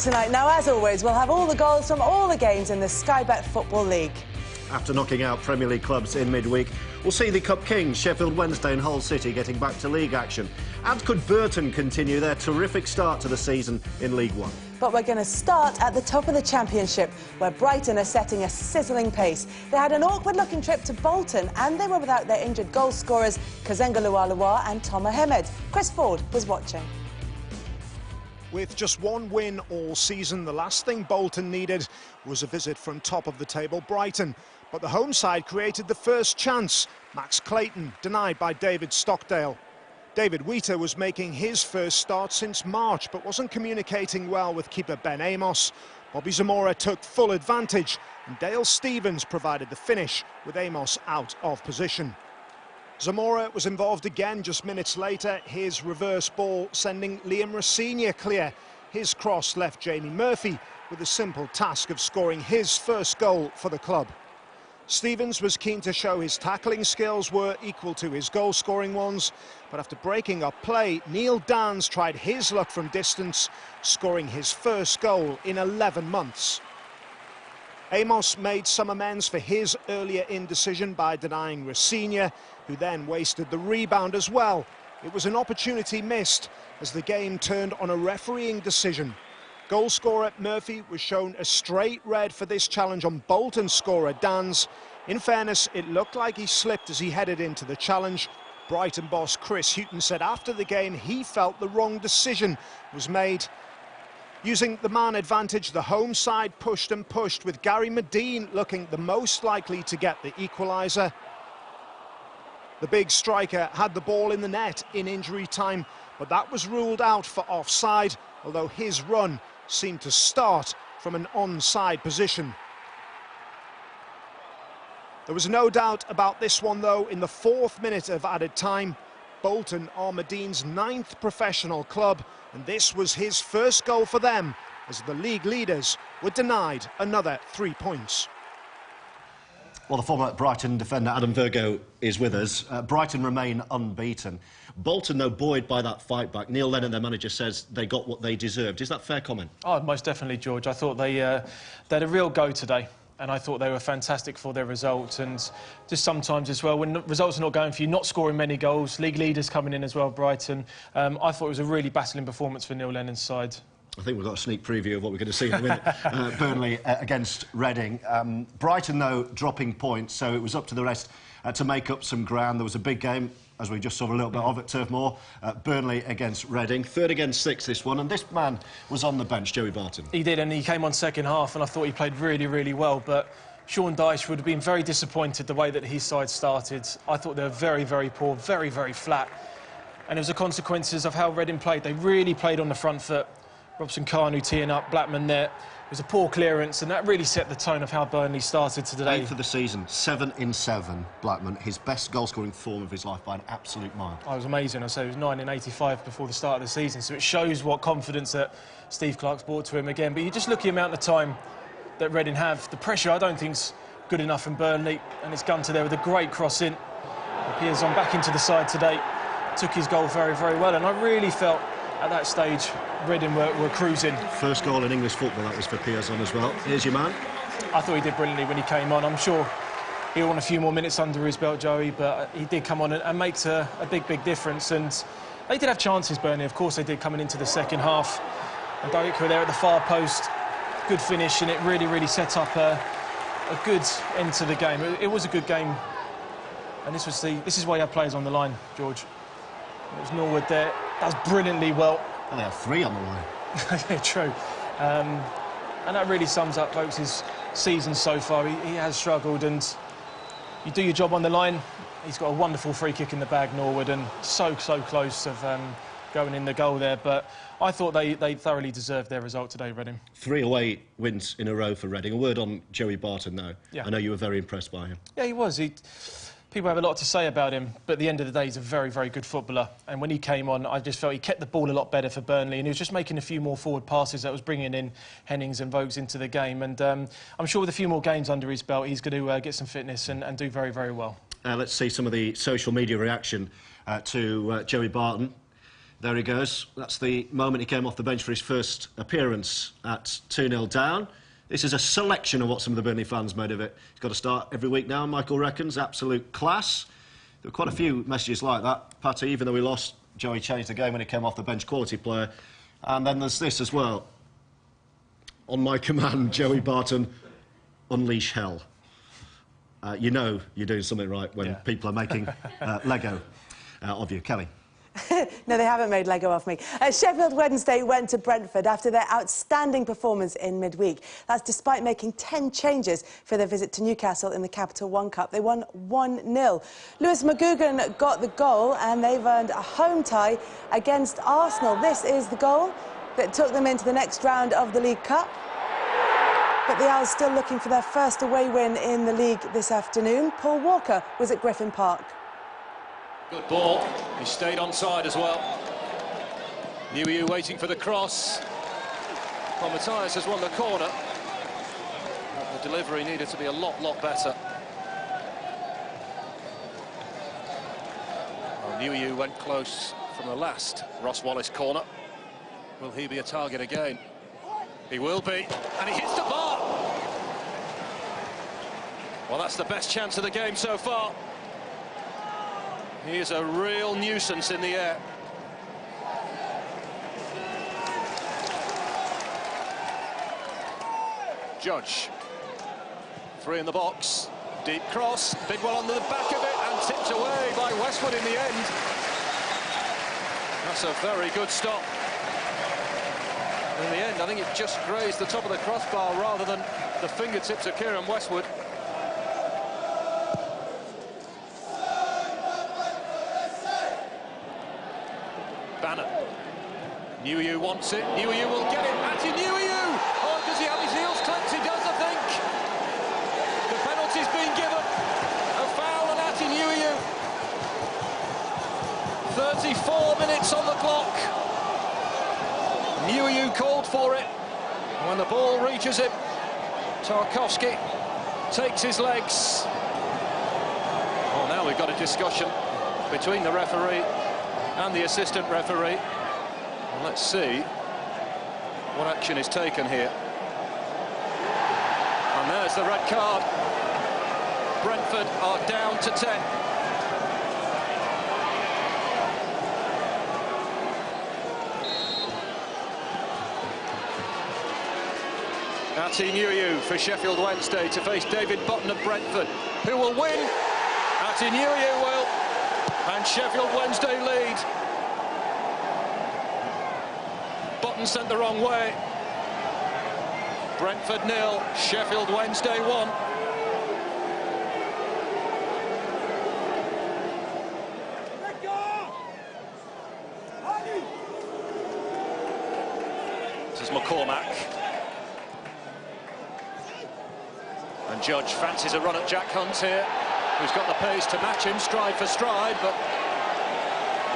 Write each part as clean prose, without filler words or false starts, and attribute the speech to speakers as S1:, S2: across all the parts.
S1: tonight. Now, as always, we'll have all the goals from all the games in the Sky Bet Football League.
S2: After knocking out Premier League clubs in midweek, we'll see the Cup Kings, Sheffield Wednesday and Hull City getting back to league action. And could Burton continue their terrific start to the season in League One?
S1: But we're going to start at the top of the Championship, where Brighton are setting a sizzling pace. They had an awkward-looking trip to Bolton, and they were without their injured goal scorers, Kazenga Lualua and Tom Mohamed. Chris Ford was watching.
S3: With just one win all season, the last thing Bolton needed was a visit from top-of-the-table Brighton. But the home side created the first chance. Max Clayton denied by David Stockdale. David Wheater was making his first start since March, but wasn't communicating well with keeper Ben Amos. Bobby Zamora took full advantage, and Dale Stevens provided the finish with Amos out of position. Zamora was involved again just minutes later, his reverse ball sending Liam Rosenior clear. His cross left Jamie Murphy with the simple task of scoring his first goal for the club. Stevens was keen to show his tackling skills were equal to his goal-scoring ones, but after breaking up play, Neil Dans tried his luck from distance, scoring his first goal in 11 months. Amos made some amends for his earlier indecision by denying Rosenior, who then wasted the rebound as well. It was an opportunity missed as the game turned on a refereeing decision. Goalscorer Murphy was shown a straight red for this challenge on Bolton scorer Dans. In fairness, it looked like he slipped as he headed into the challenge. Brighton boss Chris Hughton said after the game he felt the wrong decision was made. Using the man advantage, the home side pushed and pushed, with Gary Medine looking the most likely to get the equaliser. The big striker had the ball in the net in injury time, but that was ruled out for offside, although his run seemed to start from an onside position. There was no doubt about this one, though. In the 4th minute of added time, Bolton are Medine's 9th professional club, and this was his first goal for them, as the league leaders were denied another 3 points.
S2: Well, the former Brighton defender Adam Virgo is with us. Brighton remain unbeaten. Bolton, though, buoyed by that fight back. Neil Lennon, their manager, says they got what they deserved. Is that a fair comment?
S4: Oh, most definitely, George. I thought they had a real go today, and I thought they were fantastic for their results. And just sometimes as well, when results are not going for you, not scoring many goals, league leaders coming in as well, Brighton. I thought it was a really battling performance for Neil Lennon's side.
S2: I think we've got a sneak preview of what we're going to see in a minute. Burnley against Reading. Brighton, though, dropping points, so it was up to the rest to make up some ground. There was a big game, as we just saw a little bit of at Turf Moor. Burnley against Reading. 3rd against 6th, this one, and this man was on the bench, Joey Barton.
S4: He did, and he came on second half, and I thought he played really, really well, but Sean Dyche would have been very disappointed the way that his side started. I thought they were very, very poor, very, very flat, and it was the consequences of how Reading played. They really played on the front foot. Robson Kanu teeing up, Blackman there. It was a poor clearance, and that really set the tone of how Burnley started today.
S2: 8th of the season, 7 in 7, Blackman. His best goal-scoring form of his life by an absolute mile.
S4: Oh, it was amazing. I say it was 9 in 85 before the start of the season, so it shows what confidence that Steve Clarke's brought to him again. But you just look at the amount of time that Reading have. The pressure, I don't think, is good enough from Burnley, and it's Gunter there with a great cross in. Piazon back into the side today, took his goal very, very well, and I really felt at that stage Reading were cruising.
S2: First goal in English football, that was for Piazon as well. Here's your man.
S4: I thought he did brilliantly when he came on. I'm sure he'll want a few more minutes under his belt, Joey, but he did come on and makes a big, big difference. And they did have chances, Burnley. Of course they did, coming into the second half. And Derek were there at the far post. Good finish, and it really, really set up a good end to the game. It was a good game. And this is why you have players on the line, George. It was Norwood there. That was brilliantly well.
S2: Well, they have 3 on the line.
S4: Yeah, true. And that really sums up Vokes' season so far. He has struggled, and you do your job on the line. He's got a wonderful free kick in the bag, Norwood, and so close of going in the goal there. But I thought they thoroughly deserved their result today, Reading. 3
S2: away wins in a row for Reading. A word on Joey Barton, though.
S4: Yeah.
S2: I know you were very impressed by him.
S4: Yeah, he was. People have a lot to say about him, but at the end of the day, he's a very, very good footballer. And when he came on, I just felt he kept the ball a lot better for Burnley, and he was just making a few more forward passes that was bringing in Hennings and Vokes into the game. And I'm sure with a few more games under his belt, he's going to get some fitness and do very, very well.
S2: Let's see some of the social media reaction to Joey Barton. There he goes. That's the moment he came off the bench for his first appearance at 2-0 down. This is a selection of what some of the Burnley fans made of it. He's got to start every week now, Michael reckons. Absolute class. There were quite a few messages like that. Patty, even though we lost, Joey changed the game when he came off the bench. Quality player. And then there's this as well. On my command, Joey Barton, unleash hell. You know you're doing something right when people are making Lego of you. Kelly.
S1: No, they haven't made Lego off me. Sheffield Wednesday went to Brentford after their outstanding performance in midweek. That's despite making 10 changes for their visit to Newcastle in the Capital One Cup. They won 1-0. Lewis McGugan got the goal and they've earned a home tie against Arsenal. This is the goal that took them into the next round of the League Cup. But the Owls still looking for their first away win in the league this afternoon. Paul Walker was at Griffin Park.
S5: Good ball. He stayed onside as well. Niu waiting for the cross. Well, Matthias has won the corner. But the delivery needed to be a lot better. Well, Niu went close from the last Ross Wallace corner. Will he be a target again? He will be, and he hits the bar. Well, that's the best chance of the game so far. He is a real nuisance in the air. Judge. 3 in the box. Deep cross. Big one under the back of it and tipped away by Westwood in the end. That's a very good stop. In the end, I think it just grazed the top of the crossbar rather than the fingertips of Kieran Westwood. Banner. Niu wants it. Niu will get it. Niu! Oh, does he have his heels clipped? He does, I think. The penalty's been given. A foul on Niu. 34 minutes on the clock. Niu called for it. When the ball reaches him, Tarkowski takes his legs. Well, now we've got a discussion between the referee and the assistant referee. Well, let's see what action is taken here. And there's the red card. Brentford are down to 10. Niu for Sheffield Wednesday to face David Button of Brentford. Who will win? Niu will. And Sheffield Wednesday lead. Button sent the wrong way. Brentford 0, Sheffield Wednesday 1. This is McCormack. And Judge fancies a run at Jack Hunt here, who's got the pace to match him stride for stride, but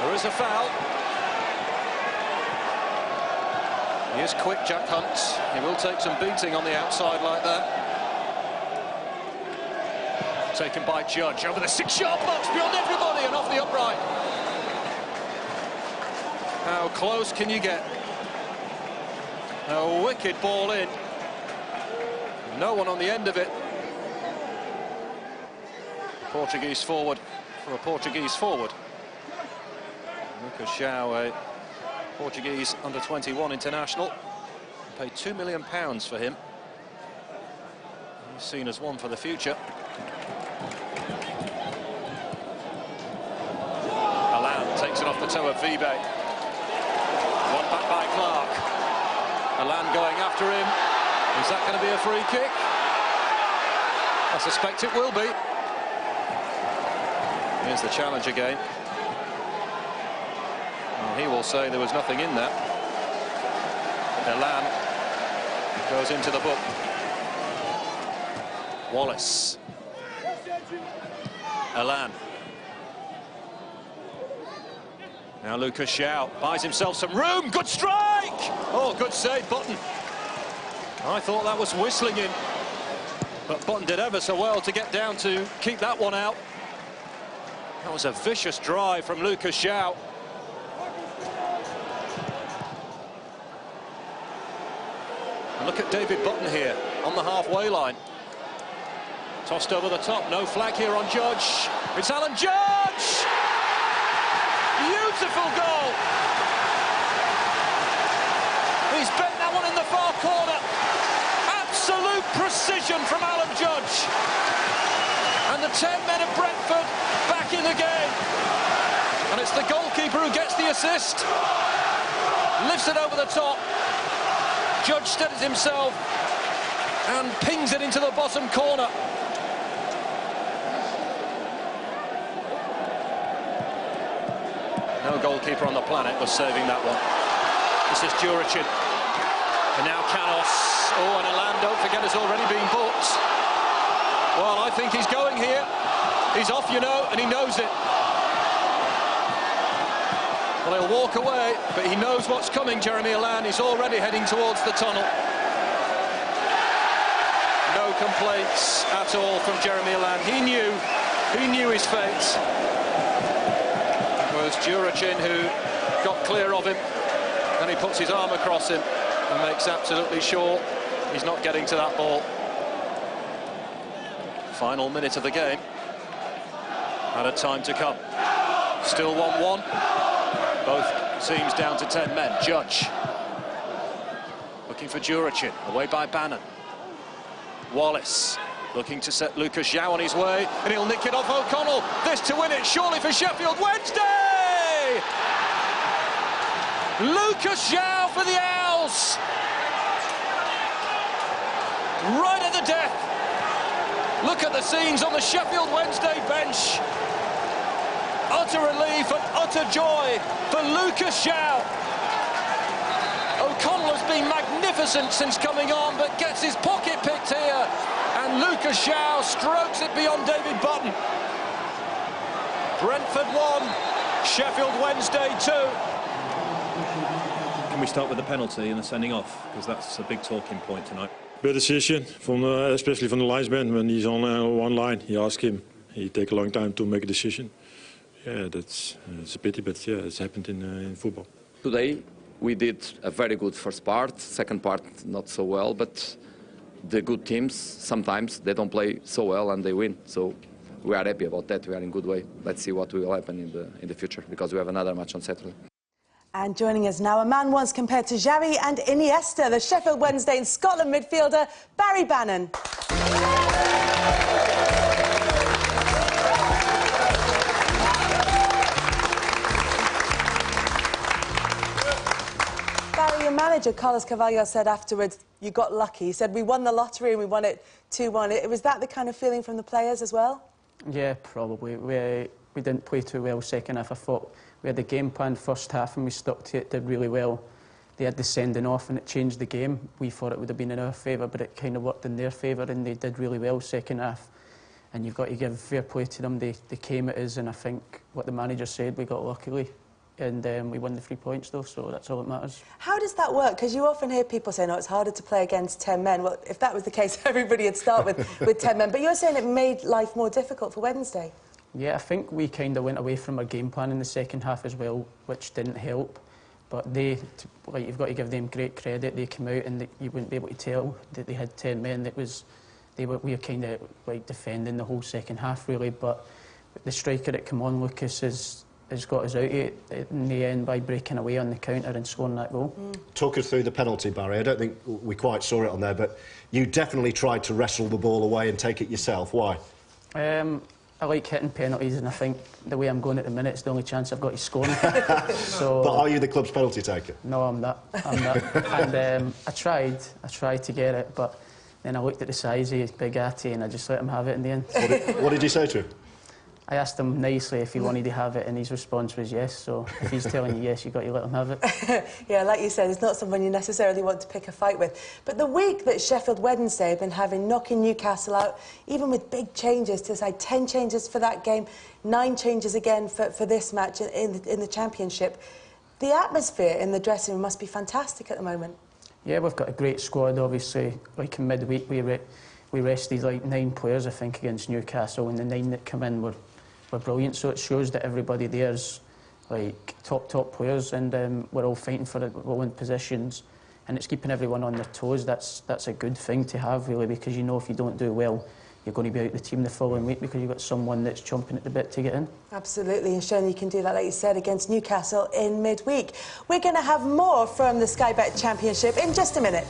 S5: there is a foul. He is quick, Jack Hunt. He will take some beating on the outside like that. Taken by Judge over the 6-yard box beyond everybody and off the upright. How close can you get? A wicked ball in. No one on the end of it. Portuguese forward for a Portuguese forward. Lucas João, a Portuguese under-21 international. Paid £2 million for him. He's seen as one for the future. Alan takes it off the toe of Vibe. One back by Clark. Alan going after him. Is that going to be a free kick? I suspect it will be. Here's the challenge again. And he will say there was nothing in that. Elan goes into the book. Wallace. Elan. Now Lucas João buys himself some room. Good strike! Oh, good save, Button. I thought that was whistling in. But Button did ever so well to get down to keep that one out. That was a vicious drive from Lucas João. Look at David Button here on the halfway line. Tossed over the top, no flag here on Judge. It's Alan Judge! Beautiful goal! He's bent that one in the far corner. Absolute precision from Alan Judge. And the 10 men of Brentford back in the game. And it's the goalkeeper who gets the assist. Lifts it over the top. Judge steadies himself and pings it into the bottom corner. No goalkeeper on the planet was saving that one. This is Juricin. And now Canos. Oh, and Elan, don't forget, has already been booked. Well, I think he's going here. He's off, you know, and he knows it. Well, he'll walk away, but he knows what's coming, Jeremy Elan. He's already heading towards the tunnel. No complaints at all from Jeremy Elan. He knew his fate. It was Juricin who got clear of him, and he puts his arm across him and makes absolutely sure he's not getting to that ball. Final minute of the game. Added time to come. Still 1-1. Both teams down to 10 men. Judge looking for Juricin, away by Bannon. Wallace looking to set Lucas João on his way, and he'll nick it off O'Connell. This to win it, surely for Sheffield Wednesday! Lucas João for the Owls! Right at the death. Look at the scenes on the Sheffield Wednesday bench. Utter relief and utter joy for Lucas João. O'Connell has been magnificent since coming on, but gets his pocket picked here. And Lucas João strokes it beyond David Button. Brentford 1, Sheffield Wednesday 2.
S6: Can we start with the penalty and the sending off? Because that's a big talking point tonight.
S7: Bad decision, from, especially from the linesman. When he's on one line, he asks him. He takes a long time to make a decision. Yeah, it's a pity, but yeah, it's happened in football.
S8: Today we did a very good first part, second part not so well, but the good teams, sometimes they don't play so well and they win. So we are happy about that, we are in good way. Let's see what will happen in the future, because we have another match on Saturday.
S1: And joining us now, a man once compared to Xavi and Iniesta, the Sheffield Wednesday and Scotland midfielder, Barry Bannon. Barry, your manager, Carlos Carvalho, said afterwards, you got lucky. He said, we won the lottery and we won it 2-1. Was that the kind of feeling from the players as well?
S9: Yeah, probably. We didn't play too well second half. I thought we had the game plan first half and we stuck to it, did really well. They had the sending off and it changed the game. We thought it would have been in our favour, but it kind of worked in their favour and they did really well second half. And you've got to give fair play to them. They came at us, and I think what the manager said, we got luckily. And we won the 3 points though, so that's all that matters.
S1: How does that work? Because you often hear people say, no, it's harder to play against 10 men. Well, if that was the case, everybody would start with 10 men. But you're saying it made life more difficult for Wednesday.
S9: Yeah, I think we kind of went away from our game plan in the second half as well, which didn't help. But you've got to give them great credit. They came out and you wouldn't be able to tell that they had 10 men. We were kind of like defending the whole second half really. But the striker that came on, Lucas, has got us out in the end by breaking away on the counter and scoring that goal.
S2: Talk us through the penalty, Barry. I don't think we quite saw it on there, but you definitely tried to wrestle the ball away and take it yourself. Why?
S9: I like hitting penalties, and I think the way I'm going at the minute, it's the only chance I've got to score. So,
S2: but are you the club's penalty taker?
S9: No, I'm not. And I tried to get it, but then I looked at the size of Big Atty and I just let him have it in the end.
S2: What did you say to him?
S9: I asked him nicely if he wanted to have it, and his response was yes. So if he's telling you yes, you've got to let him have it.
S1: Yeah, like you said, it's not someone you necessarily want to pick a fight with. But the week that Sheffield Wednesday have been having, knocking Newcastle out, even with big changes to the side, 10 changes for that game, 9 changes again for this match in the Championship. The atmosphere in the dressing room must be fantastic at the moment.
S9: Yeah, we've got a great squad, obviously. Like in midweek, we rested like 9 players, I think, against Newcastle, and the 9 that come in were brilliant. So it shows that everybody there's like top players, and we're all fighting for it, we're all in positions. and it's keeping everyone on their toes. That's a good thing to have, really, because you know if you don't do well, you're going to be out the team the following week because you've got someone that's chomping at the bit to get in. Absolutely,
S1: and shown you can do that, like you said, against Newcastle in midweek. We're going to have more from the Sky Bet Championship in just a minute.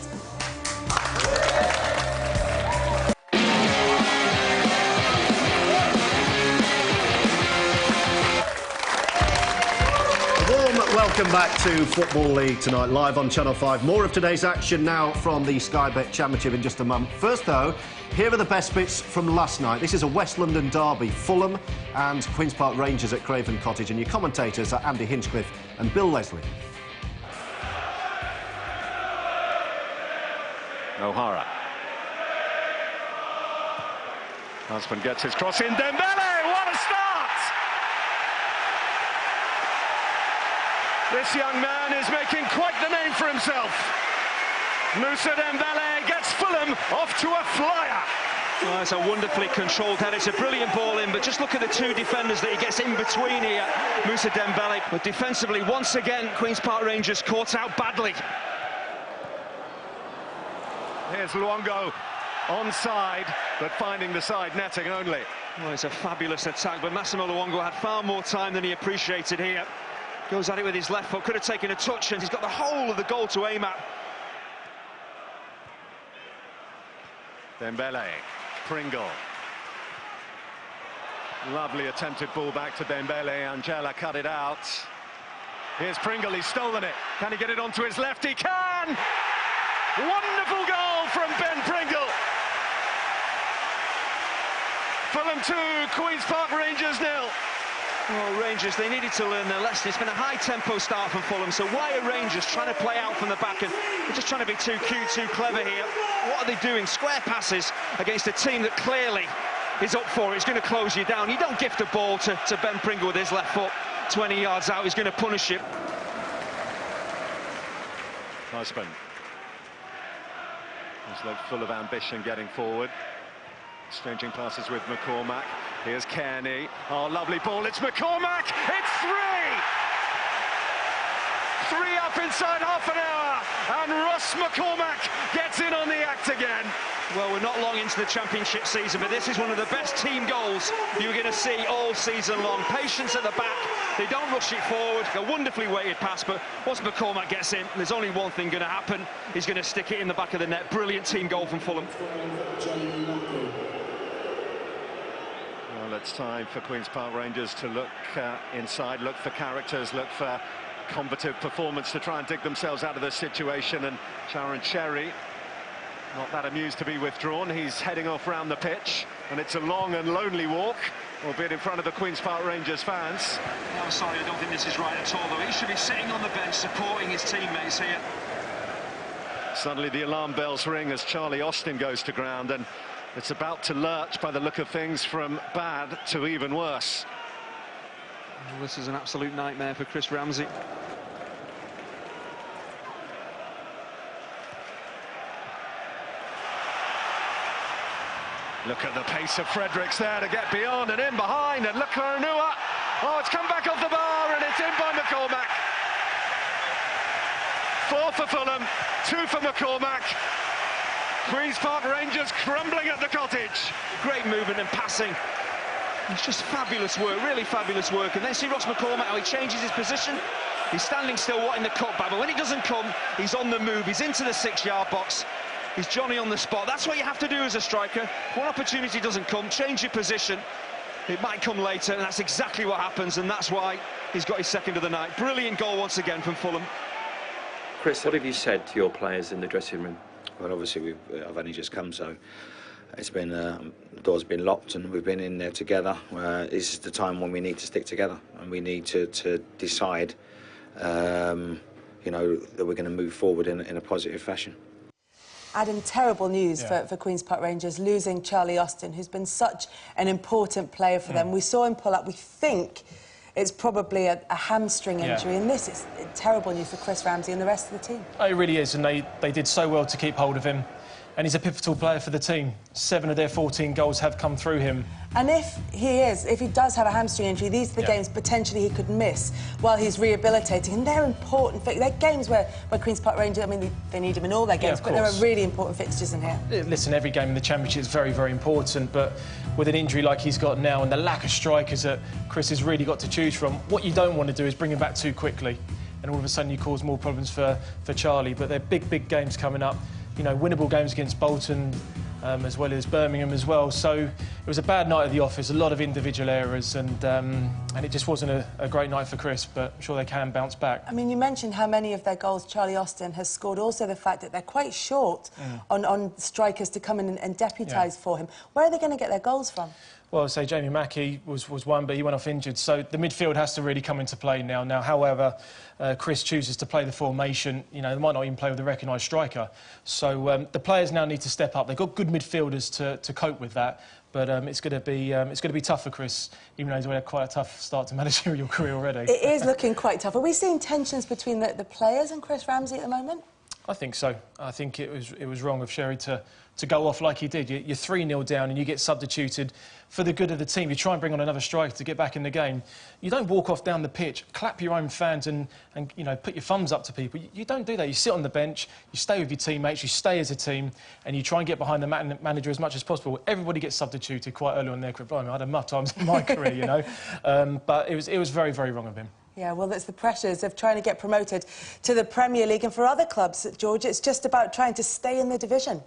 S2: Welcome back to Football League tonight, live on Channel 5. More of today's action now from the Sky Bet Championship in just a moment. First, though, here are the best bits from last night. This is a West London derby, Fulham and Queen's Park Rangers at Craven Cottage, and your commentators are Andy Hinchcliffe and Bill Leslie.
S10: O'Hara. Husband gets his cross in. Dembele, what a start! This young man is making quite the name for himself. Moussa Dembele gets Fulham off to a flyer.
S11: Well, it's a wonderfully controlled head. It's a brilliant ball in, but just look at the two defenders that he gets in between here. Moussa Dembele, but defensively, once again, Queen's Park Rangers caught out badly.
S10: Here's Luongo onside, but finding the side netting only.
S11: Well, it's a fabulous attack, but Massimo Luongo had far more time than he appreciated here. Goes at it with his left foot, could have taken a touch, and he's got the whole of the goal to aim at.
S10: Dembele, Pringle. Lovely attempted ball back to Dembele. Angela cut it out. Here's Pringle, he's stolen it. Can he get it onto his left? He can! Wonderful goal from Ben Pringle. Fulham 2, Queen's Park Rangers 0.
S11: Well, Rangers, they needed to learn their lesson. It's been a high-tempo start from Fulham, so why are Rangers trying to play out from the back? And they're just trying to be too cute, too clever here. What are they doing? Square passes against a team that clearly is up for it. It's going to close you down. You don't gift a ball to Ben Pringle with his left foot 20 yards out. He's going to punish you.
S10: Husband. He's looked full of ambition getting forward. Exchanging passes with McCormack. Here's Kearney. Oh, lovely ball. It's McCormack. It's 3! 3 up inside half an hour. And Ross McCormack gets in on the act again.
S11: Well, we're not long into the championship season, but this is one of the best team goals you're going to see all season long. Patience at the back. They don't rush it forward. A wonderfully weighted pass, but once McCormack gets in, there's only one thing going to happen. He's going to stick it in the back of the net. Brilliant team goal from Fulham.
S10: Well, it's time for Queen's Park Rangers to look inside, look for characters, look for combative performance to try and dig themselves out of this situation. And Sharon Cherry, not that amused to be withdrawn. He's heading off round the pitch, and it's a long and lonely walk, albeit in front of the Queen's Park Rangers fans.
S11: I'm sorry, I don't think this is right at all, though. He should be sitting on the bench supporting his teammates here.
S10: Suddenly the alarm bells ring as Charlie Austin goes to ground, and it's about to lurch by the look of things from bad to even worse.
S11: Well, this is an absolute nightmare for Chris Ramsey.
S10: Look at the pace of Fredericks there to get beyond and in behind, and look at Onua. Oh, it's come back off the bar and it's in by McCormack. 4 for Fulham, 2 for McCormack. Queen's Park Rangers crumbling at the Cottage.
S11: Great movement and passing. It's just fabulous work, really fabulous work. And then see Ross McCormack, how he changes his position. He's standing still watching the cutback, but when it doesn't come, he's on the move. He's into the 6-yard box. He's Johnny on the spot. That's what you have to do as a striker. One opportunity doesn't come, change your position. It might come later, and that's exactly what happens, and that's why he's got his second of the night. Brilliant goal once again from Fulham.
S12: Chris, what have you said to your players in the dressing room? Well, obviously, I've only just come, so it's been the door's been locked, and we've been in there together. This is the time when we need to stick together, and we need to decide, you know, that we're going to move forward in a positive fashion.
S1: Adam, terrible news for Queen's Park Rangers, losing Charlie Austin, who's been such an important player for them. We saw him pull up. We think it's probably a hamstring injury, and this is terrible news for Chris Ramsey and the rest of the team.
S4: It really is, and they did so well to keep hold of him. And he's a pivotal player for the team. 7 of their 14 goals have come through him.
S1: And if he does have a hamstring injury, these are the games potentially he could miss while he's rehabilitating. And they're important. They're games where Queen's Park Rangers, I mean, they need him in all their games, but there are really important fixtures in here.
S4: Listen, every game in the Championship is very, very important, but with an injury like he's got now and the lack of strikers that Chris has really got to choose from, what you don't want to do is bring him back too quickly, and all of a sudden you cause more problems for Charlie. But they're big, big games coming up. You know, winnable games against Bolton, as well as Birmingham as well. So it was a bad night at the office, a lot of individual errors, and it just wasn't a great night for Chris, but I'm sure they can bounce back.
S1: I mean, you mentioned how many of their goals Charlie Austin has scored, also the fact that they're quite short on strikers to come in and deputise for him. Where are they going to get their goals from?
S4: Well, I'd say Jamie Mackie was one, but he went off injured. So the midfield has to really come into play now. Now, however, Chris chooses to play the formation, you know, they might not even play with a recognised striker. So the players now need to step up. They've got good midfielders to cope with that. But it's going to be tough for Chris, even though he's had quite a tough start to managerial career already.
S1: It is looking quite tough. Are we seeing tensions between the players and Chris Ramsey at the moment?
S4: I think so. I think it was wrong of Sherry to go off like he did. You're 3-0 down and you get substituted for the good of the team. You try and bring on another striker to get back in the game. You don't walk off down the pitch, clap your own fans and you know, put your thumbs up to people. You don't do that. You sit on the bench, you stay with your teammates, you stay as a team, and you try and get behind the manager as much as possible. Everybody gets substituted quite early on in their career. I had enough times in my career, you know. But it was very, very wrong of him.
S1: Yeah, well, it's the pressures of trying to get promoted to the Premier League. And for other clubs, George, it's just about trying to stay in the division.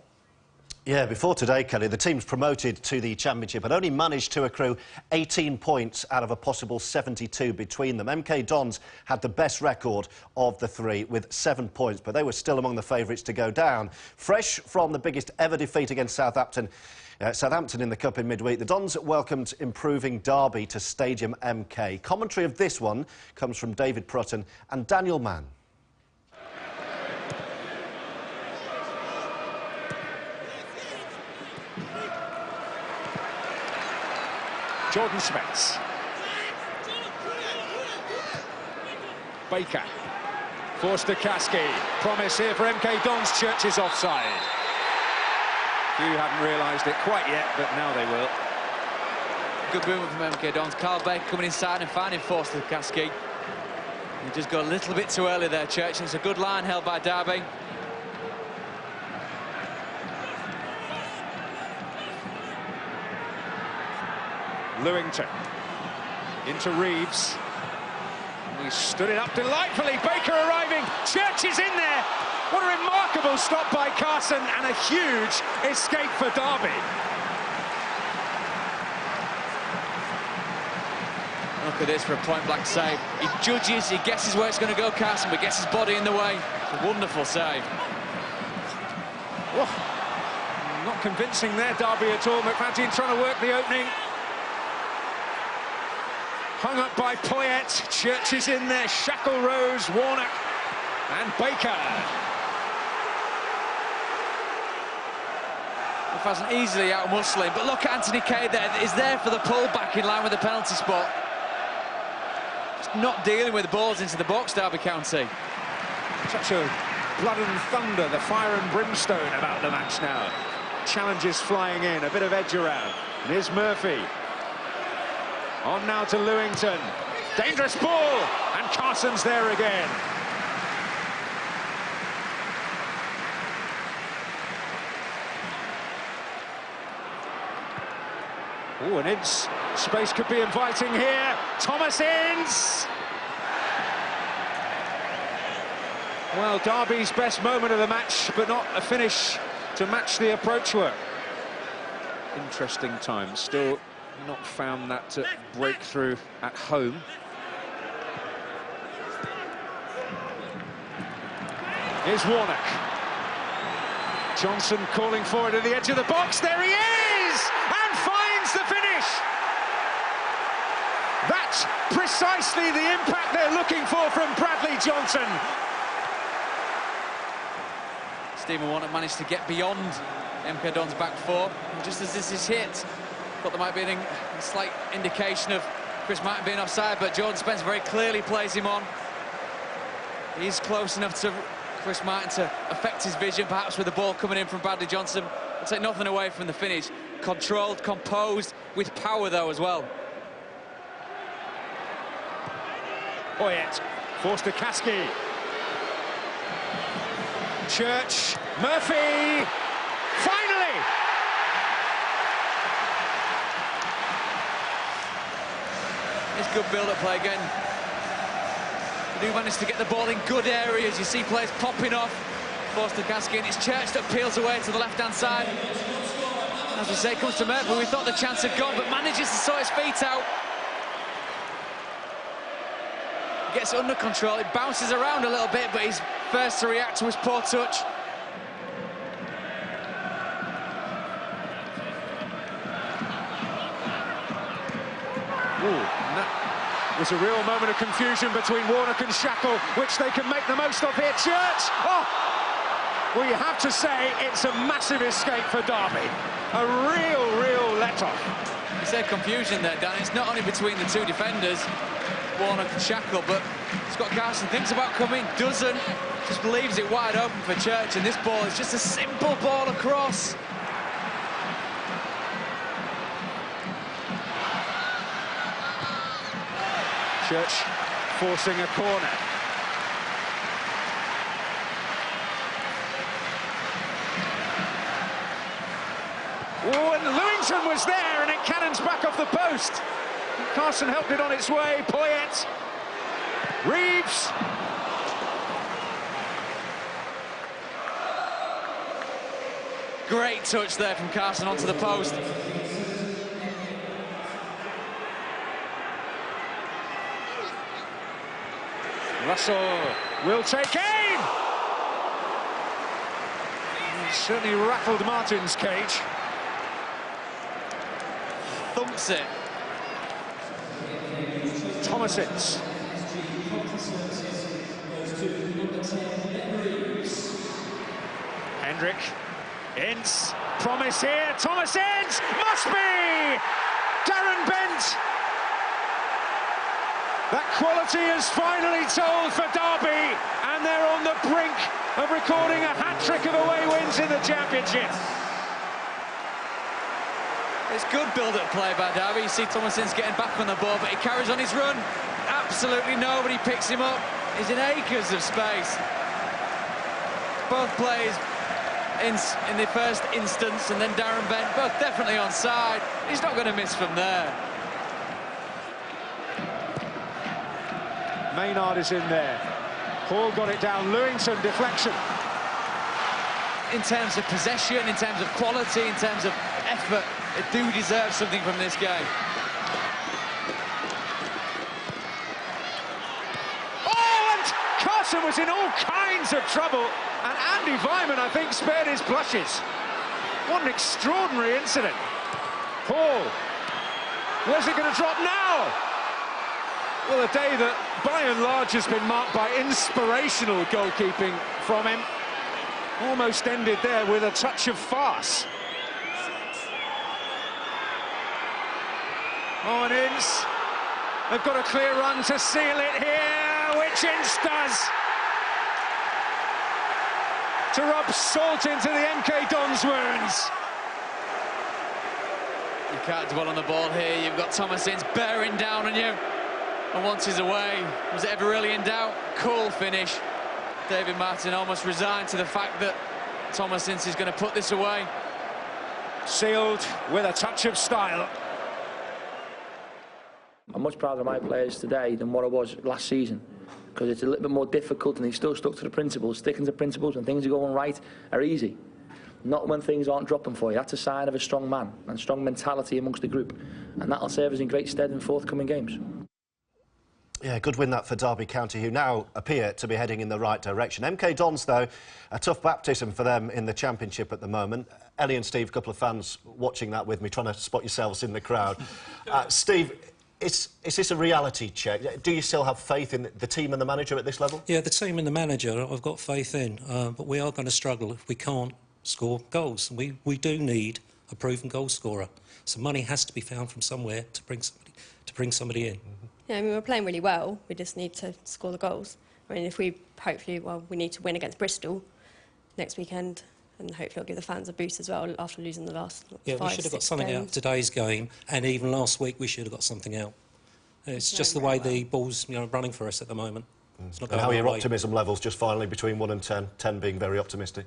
S2: Yeah, before today, Kelly, the teams promoted to the Championship had only managed to accrue 18 points out of a possible 72 between them. MK Dons had the best record of the three with 7 points, but they were still among the favourites to go down. Fresh from the biggest ever defeat against Southampton in the Cup in midweek, the Dons welcomed improving Derby to Stadium MK. Commentary of this one comes from David Prutton and Daniel Mann.
S13: Jordan Smets. Baker. Forster Kasky. Promise here for MK Dons. Church is offside. Few haven't realised it quite yet, but now they will.
S14: Good movement from MK Dons. Carl Baker coming inside and finding Forster Kasky. He just got a little bit too early there, Church. It's a good line held by Derby.
S13: Lewington into Reeves. He stood it up delightfully. Baker arriving. Church is in there. What a remarkable stop by Carson and a huge escape for Derby.
S14: Look at this for a point-blank save. He judges, he guesses where it's going to go, Carson, but gets his body in the way. It's a wonderful save.
S13: Oh, not convincing there, Derby at all. McFadden trying to work the opening. Hung up by Poyet. Church is in there. Shackle Rose, Warnock and Baker.
S14: McFadden easily out muscling, but look at Anthony Kay there. Is there for the pull back in line with the penalty spot. Just not dealing with the balls into the box, Derby County.
S13: Such a blood and thunder, the fire and brimstone about the match now. Challenges flying in, a bit of edge around. And here's Murphy. On now to Lewington. Dangerous ball, and Carson's there again. Oh, and Ince. Space could be inviting here. Thomas Ince. Well, Derby's best moment of the match, but not a finish to match the approach work. Interesting time. Still not found that breakthrough at home. Here's Warnock. Johnson calling for it at the edge of the box. There he is! And finds the finish! That's precisely the impact they're looking for from Bradley Johnson.
S14: Stephen Warnock managed to get beyond MK Dons' back four. And just as this is hit, thought there might be a slight indication of Chris Martin being offside, but Jordan Spence very clearly plays him on. He's close enough to Chris Martin to affect his vision, perhaps with the ball coming in from Bradley Johnson. I'll take nothing away from the finish. Controlled, composed, with power though as well.
S13: Poyet, Forster-Caskey. Church, Murphy, finally!
S14: It's good build-up play again. They do manage to get the ball in good areas. You see players popping off. Forster-Caskey, and it's Church that peels away to the left-hand side. As we say, comes to Murphy. We thought the chance had gone, but manages to sort his feet out. Gets it under control. It bounces around a little bit, but he's first to react to his poor touch.
S13: Ooh, that was a real moment of confusion between Warnock and Shackle, which they can make the most of here. Church! Oh! Well, you have to say it's a massive escape for Derby. A real let-off.
S14: You said confusion there, Dan. It's not only between the two defenders, Warnock and Shackle, but Scott Carson thinks about coming, doesn't, just leaves it wide open for Church, and this ball is just a simple ball across.
S13: Church forcing a corner. Oh, and Lewington was there, and it cannons back off the post. Carson helped it on its way. Poyet, Reeves.
S14: Great touch there from Carson onto the post.
S13: Russell will take aim. He certainly rattled Martin's cage.
S14: Thumps it.
S13: Thomasins. Hendrick. Ince. Promise here. Thomasins. Must be! Darren Bent. That quality is finally told for Derby, and they're on the brink of recording a hat-trick of away wins in the Championship.
S14: It's good build-up play by Derby. You see Thomasins getting back on the ball, but he carries on his run. Absolutely nobody picks him up. He's in acres of space. Both plays in the first instance, and then Darren Bent, both definitely onside. He's not going to miss from there.
S13: Maynard is in there. Hall got it down. Lewington, deflection.
S14: In terms of possession, in terms of quality, in terms of effort, they do deserve something from this game.
S13: Oh, and Carson was in all kinds of trouble, and Andy Vyman, I think, spared his blushes. What an extraordinary incident. Hall, where's it going to drop now? Well, a day that, by and large, has been marked by inspirational goalkeeping from him. Almost ended there with a touch of farce. Oh, and Ince. They've got a clear run to seal it here, which Ince does. To rub salt into the MK Dons wounds.
S14: You can't dwell on the ball here. You've got Thomasins bearing down on you. And once he's away, was it ever really in doubt? Cool finish. David Martin almost resigned to the fact that Thomasins is going to put this away.
S13: Sealed with a touch of style.
S15: I'm much prouder of my players today than what I was last season, because it's a little bit more difficult and they still stuck to the principles. Sticking to principles when things are going right are easy. Not when things aren't dropping for you. That's a sign of a strong man and strong mentality amongst the group. And that'll serve us in great stead in forthcoming games.
S2: Yeah, good win that for Derby County, who now appear to be heading in the right direction. MK Dons, though, a tough baptism for them in the Championship at the moment. Ellie and Steve, a couple of fans watching that with me, trying to spot yourselves in the crowd. Steve, is this a reality check? Do you still have faith in the team and the manager at this level?
S16: Yeah, the team and the manager I've got faith in, but we are going to struggle if we can't score goals. We do need a proven goal scorer. So money has to be found from somewhere to bring somebody in.
S17: Yeah, I mean, we're playing really well. We just need to score the goals. I mean, if we hopefully, well, we need to win against Bristol next weekend. and hopefully it'll give the fans a boost as well after losing the last
S16: Yeah, we
S17: 5,
S16: should have got
S17: 6
S16: something out
S17: games.
S16: of today's game, and even last week we should have got something out. It's just the way the ball's running for us at the moment. It's not
S2: And
S16: going
S2: how are your
S16: our way.
S2: optimism levels just finally between 1 and 10? 10 being very optimistic.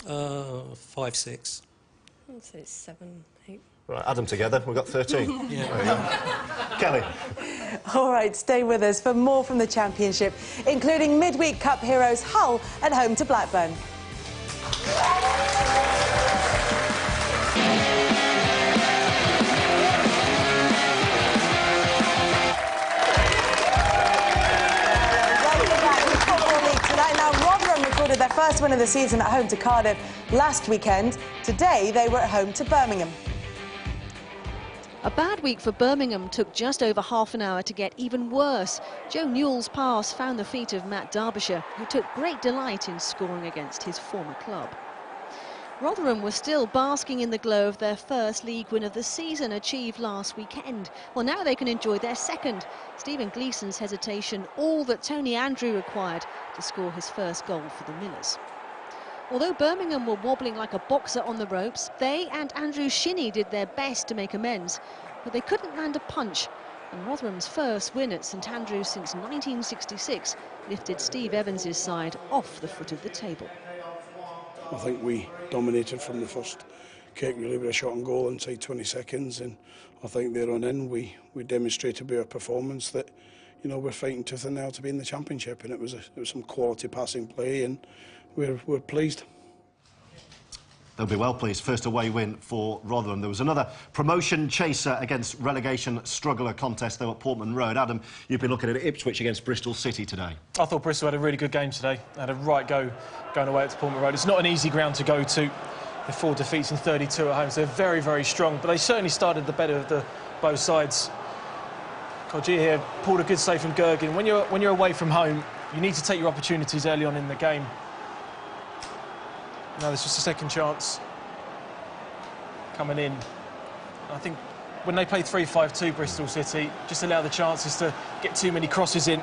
S16: 5, 6.
S17: I'd say 7, 8.
S2: Right, add them together, we've got 13.
S16: Yeah.
S2: There you go. Kelly.
S1: All right, stay with us for more from the Championship, including midweek Cup heroes Hull at home to Blackburn. Their first win of the season at home to Cardiff last weekend. Today they were at home to Birmingham.
S18: A bad week for Birmingham took just over half an hour to get even worse. Joe Newell's pass found the feet of Matt Derbyshire, who took great delight in scoring against his former club. Rotherham were still basking in the glow of their first league win of the season, achieved last weekend. Well, now they can enjoy their second. Stephen Gleeson's hesitation, all that Tony Andrew required to score his first goal for the Millers. Although Birmingham were wobbling like a boxer on the ropes, they and Andrew Shinnie did their best to make amends, but they couldn't land a punch. And Rotherham's first win at St Andrews since 1966 lifted Steve Evans' side off the foot of the table.
S19: I think we dominated from the first kick, really, with a shot on goal inside 20 seconds, and I think there on in we demonstrated by our performance that, you know, we're fighting tooth and nail to be in the Championship, and it was some quality passing play, and we're pleased.
S2: They'll be well pleased. First away win for Rotherham. There was another promotion chaser against relegation struggler contest though at Portman Road. Adam, you've been looking at Ipswich against Bristol City today.
S4: I thought Bristol had a really good game today. They had a right go going away at Portman Road. It's not an easy ground to go to. They're 4 defeats and 32 at home, so they're very, very strong. But they certainly started the better of both sides. Kogia here pulled a good save from Gergin. When you're away from home, you need to take your opportunities early on in the game. Now there's just a second chance coming in. I think when they played 3-5-2 Bristol City, just allow the chances to get too many crosses in.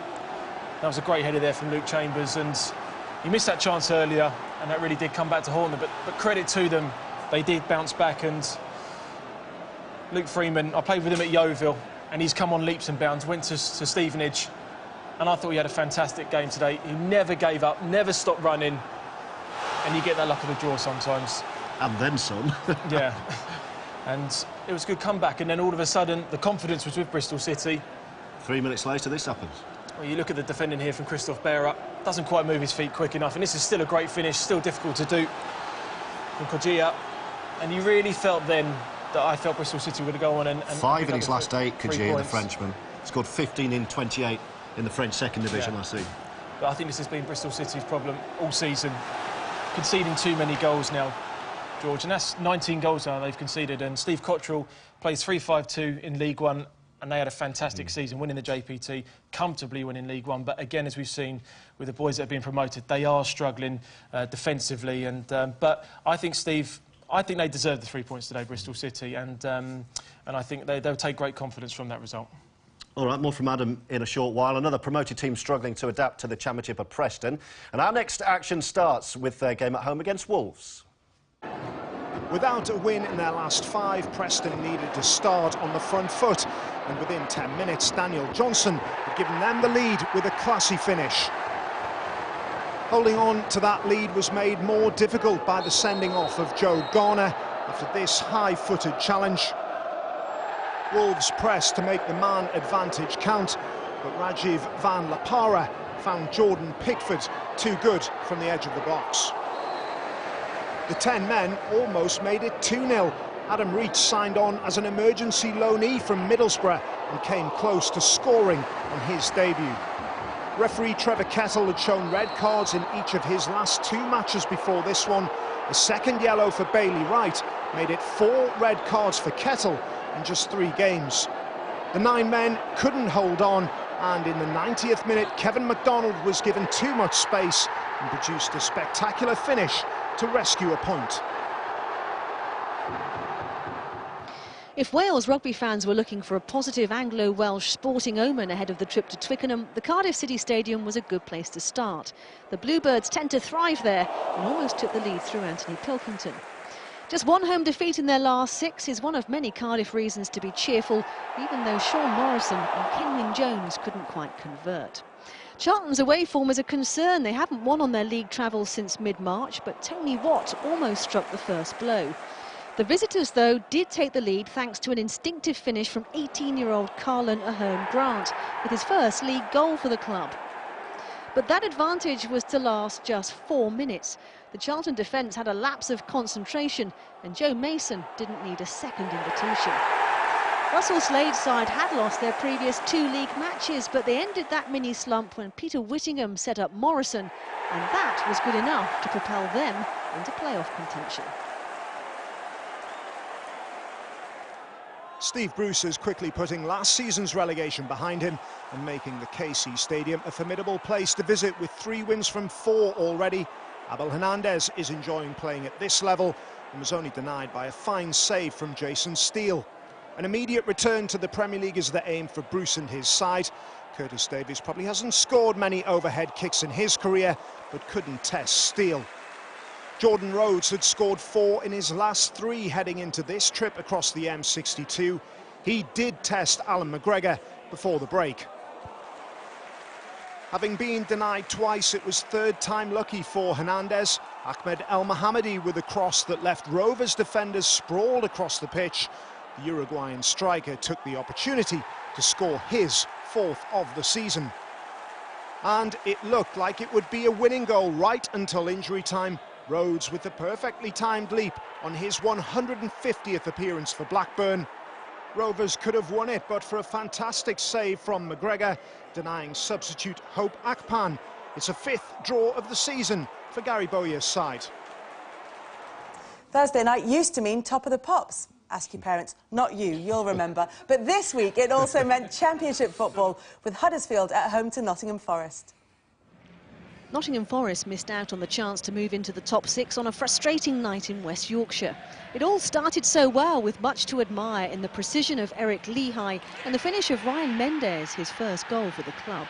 S4: That was a great header there from Luke Chambers, and he missed that chance earlier, and that really did come back to haunt them. But credit to them, they did bounce back. And Luke Freeman, I played with him at Yeovil, and he's come on leaps and bounds, went to Stevenage, and I thought he had a fantastic game today. He never gave up, never stopped running, and you get that luck of the draw sometimes.
S2: And then some.
S4: Yeah. And it was a good comeback, and then all of a sudden the confidence was with Bristol City.
S2: 3 minutes later this happens.
S4: Well, you look at the defending here from Christoph Berer, doesn't quite move his feet quick enough, and this is still a great finish, still difficult to do from Kogia. And you really felt then that I felt Bristol City were going to go on and
S2: 5 in his last 8, Kogia, the
S4: points.
S2: Frenchman. Scored 15 in 28 in the French second division last season.
S4: But I think this has been Bristol City's problem all season. Conceding too many goals now, George, and that's 19 goals now they've conceded. And Steve Cottrell plays 3-5-2 in League One, and they had a fantastic season, winning the JPT, comfortably winning League One. But again, as we've seen with the boys that have been promoted, they are struggling defensively. And but I think they deserve the 3 points today, Bristol City, and I think they'll take great confidence from that result.
S2: All right, more from Adam in a short while. Another promoted team struggling to adapt to the Championship of Preston. And our next action starts with their game at home against Wolves.
S3: Without a win in their last 5, Preston needed to start on the front foot. And within 10 minutes, Daniel Johnson had given them the lead with a classy finish. Holding on to that lead was made more difficult by the sending off of Joe Garner after this high-footed challenge. Wolves pressed to make the man advantage count, but Rajiv Van Lapara found Jordan Pickford too good from the edge of the box. The 10 men almost made it 2-0. Adam Reach signed on as an emergency loanee from Middlesbrough and came close to scoring on his debut. Referee Trevor Kettle had shown red cards in each of his last 2 matches before this one. A second yellow for Bailey Wright made it 4 red cards for Kettle in just 3 games. The 9 men couldn't hold on, and in the 90th minute, Kevin MacDonald was given too much space and produced a spectacular finish to rescue a point.
S18: If Wales rugby fans were looking for a positive Anglo-Welsh sporting omen ahead of the trip to Twickenham, the Cardiff City Stadium was a good place to start. The Bluebirds tend to thrive there and almost took the lead through Anthony Pilkington. Just one home defeat in their last 6 is one of many Cardiff reasons to be cheerful, even though Sean Morrison and Kenwyne Jones couldn't quite convert. Charlton's away form is a concern. They haven't won on their league travels since mid-March, but Tony Watt almost struck the first blow. The visitors, though, did take the lead thanks to an instinctive finish from 18-year-old Carlin Ahern Grant, with his first league goal for the club. But that advantage was to last just 4 minutes. The Charlton defence had a lapse of concentration, and Joe Mason didn't need a second invitation. Russell Slade's side had lost their previous 2 league matches, but they ended that mini-slump when Peter Whittingham set up Morrison, and that was good enough to propel them into playoff contention.
S3: Steve Bruce is quickly putting last season's relegation behind him and making the KC Stadium a formidable place to visit with 3 wins from 4 already. Abel Hernandez is enjoying playing at this level and was only denied by a fine save from Jason Steele. An immediate return to the Premier League is the aim for Bruce and his side. Curtis Davies probably hasn't scored many overhead kicks in his career, but couldn't test Steele. Jordan Rhodes had scored 4 in his last 3 heading into this trip across the M62. He did test Alan McGregor before the break. Having been denied twice, it was 3rd time lucky for Hernandez. Ahmed El Mohammadi with a cross that left Rovers defenders sprawled across the pitch. The Uruguayan striker took the opportunity to score his 4th of the season. And it looked like it would be a winning goal right until injury time. Rhodes with the perfectly timed leap on his 150th appearance for Blackburn. Rovers could have won it, but for a fantastic save from McGregor, denying substitute Hope Akpan. It's a 5th draw of the season for Gary Bowyer's side.
S1: Thursday night used to mean top of the pops. Ask your parents, not you, you'll remember. But this week it also meant Championship football, with Huddersfield at home to Nottingham Forest.
S18: Nottingham Forest missed out on the chance to move into the top 6 on a frustrating night in West Yorkshire. It all started so well, with much to admire in the precision of Eric Lehigh and the finish of Ryan Mendes, his first goal for the club.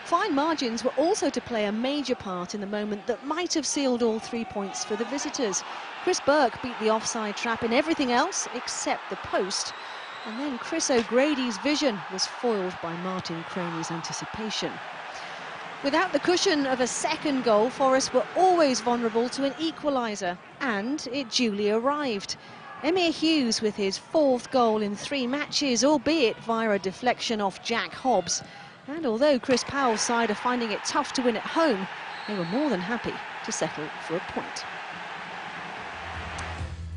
S18: Fine margins were also to play a major part in the moment that might have sealed all 3 points for the visitors. Chris Burke beat the offside trap in everything else except the post. And then Chris O'Grady's vision was foiled by Martin Croney's anticipation. Without the cushion of a second goal, Forest were always vulnerable to an equaliser, and it duly arrived. Emir Hughes with his 4th goal in 3 matches, albeit via a deflection off Jack Hobbs. And although Chris Powell's side are finding it tough to win at home, they were more than happy to settle for a point.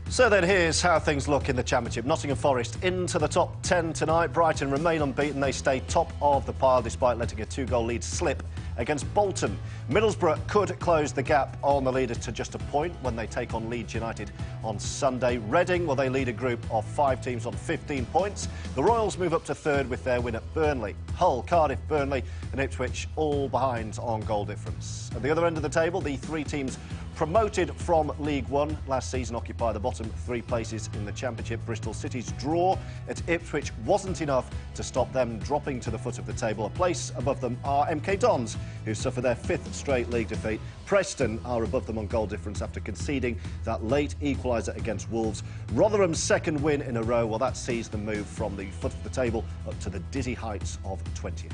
S2: So then here's how things look in the Championship. Nottingham Forest into the top 10 tonight. Brighton remain unbeaten. They stay top of the pile despite letting a 2-goal lead slip against Bolton. Middlesbrough could close the gap on the leaders to just a point when they take on Leeds United on Sunday. Reading, well, they lead a group of 5 teams on 15 points. The Royals move up to 3rd with their win at Burnley. Hull, Cardiff, Burnley and Ipswich all behind on goal difference. At the other end of the table, the 3 teams promoted from League One last season occupy the bottom 3 places in the Championship. Bristol City's draw at Ipswich wasn't enough to stop them dropping to the foot of the table. A place above them are MK Dons, who suffer their 5th straight league defeat. Preston are above them on goal difference after conceding that late equaliser against Wolves. Rotherham's 2nd win in a row, well, that sees them move from the foot of the table up to the dizzy heights of 20th.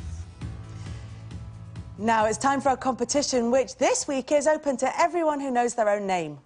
S1: Now it's time for our competition, which this week is open to everyone who knows their own name.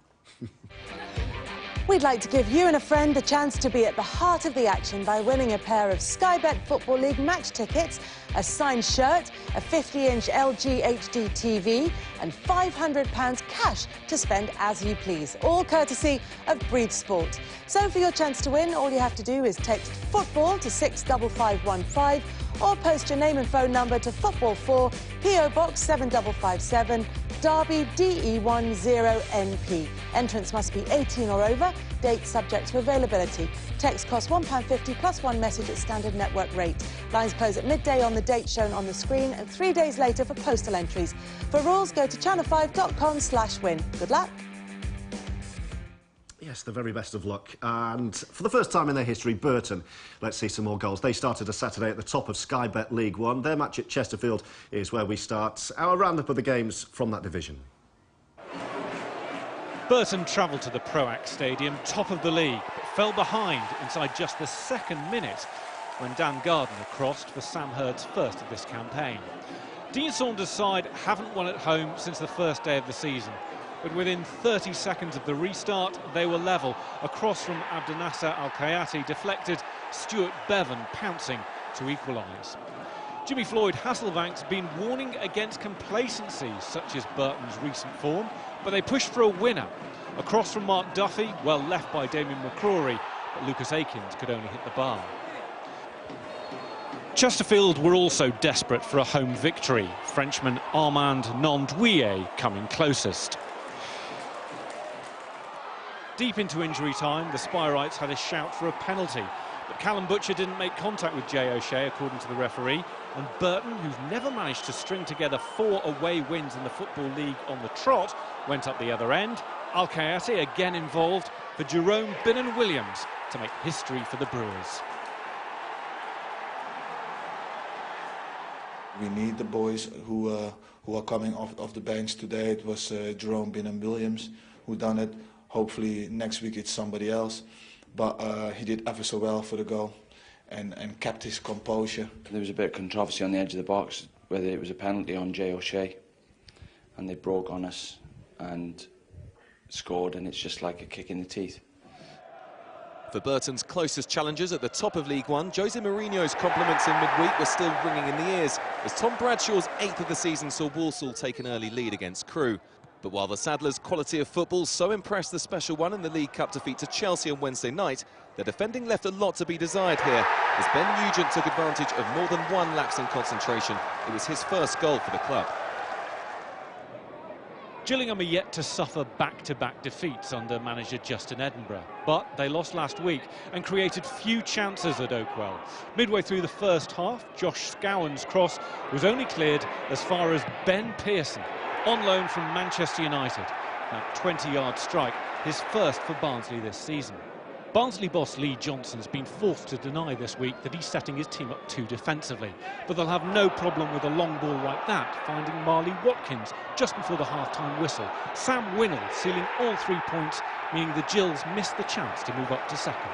S1: We'd like to give you and a friend the chance to be at the heart of the action by winning a pair of Sky Bet Football League match tickets, a signed shirt, a 50-inch LG HD TV and £500 cash to spend as you please, all courtesy of Breathe Sport. So for your chance to win, all you have to do is text football to 65515 or post your name and phone number to Football4, PO Box 7557, Derby DE10NP. Entrance must be 18 or over. Date subject to availability. Text costs £1.50 plus 1 message at standard network rate. Lines close at midday on the date shown on the screen and 3 days later for postal entries. For rules, go to channel5.com/win. Good luck.
S2: Yes, the very best of luck. And for the first time in their history, Burton, let's see some more goals. They started a Saturday at the top of Sky Bet League One. Their match at Chesterfield is where we start our roundup of the games from that division.
S20: Burton travelled to the Proac Stadium, top of the league, but fell behind inside just the second minute when Dan Gardner crossed for Sam Hurd's first of this campaign. Dean Saunders' side haven't won at home since the first day of the season, but within 30 seconds of the restart, they were level. A cross from Abdenasser Al-Kayati deflected Stuart Bevan, pouncing to equalise. Jimmy Floyd Hasselbank's been warning against complacency, such as Burton's recent form, but they pushed for a winner. A cross from Mark Duffy, well left by Damien McCrory, but Lucas Akins could only hit the bar. Chesterfield were also desperate for a home victory. Frenchman Armand Nandouillet coming closest. Deep into injury time, the Spyrites had a shout for a penalty, but Callum Butcher didn't make contact with Jay O'Shea, according to the referee, and Burton, who've never managed to string together 4 away wins in the Football League on the trot, went up the other end. Al-Kayati again involved for Jerome Binnon-Williams to make history for the Brewers.
S21: We need the boys who are coming off the bench today. It was Jerome Binnon-Williams who done it. Hopefully next week it's somebody else. But he did ever so well for the goal and kept his composure.
S22: There was a bit of controversy on the edge of the box whether it was a penalty on Jay O'Shea, and they broke on us and scored, and it's just like a kick in the teeth.
S23: For Burton's closest challengers at the top of League One, Jose Mourinho's compliments in midweek were still ringing in the ears as Tom Bradshaw's 8th of the season saw Walsall take an early lead against Crewe. But while the Saddlers' quality of football so impressed the Special One in the League Cup defeat to Chelsea on Wednesday night, the defending left a lot to be desired here as Ben Nugent took advantage of more than one lapse in concentration. It was his first goal for the club.
S20: Gillingham are yet to suffer back-to-back defeats under manager Justin Edinburgh, but they lost last week and created few chances at Oakwell. Midway through the first half, Josh Scowen's cross was only cleared as far as Ben Pearson, on loan from Manchester United. That 20-yard strike, his first for Barnsley this season. Barnsley boss Lee Johnson's been forced to deny this week that he's setting his team up too defensively, but they'll have no problem with a long ball like that, finding Marley Watkins just before the half-time whistle. Sam Winnell sealing all 3 points, meaning the Gills missed the chance to move up to second.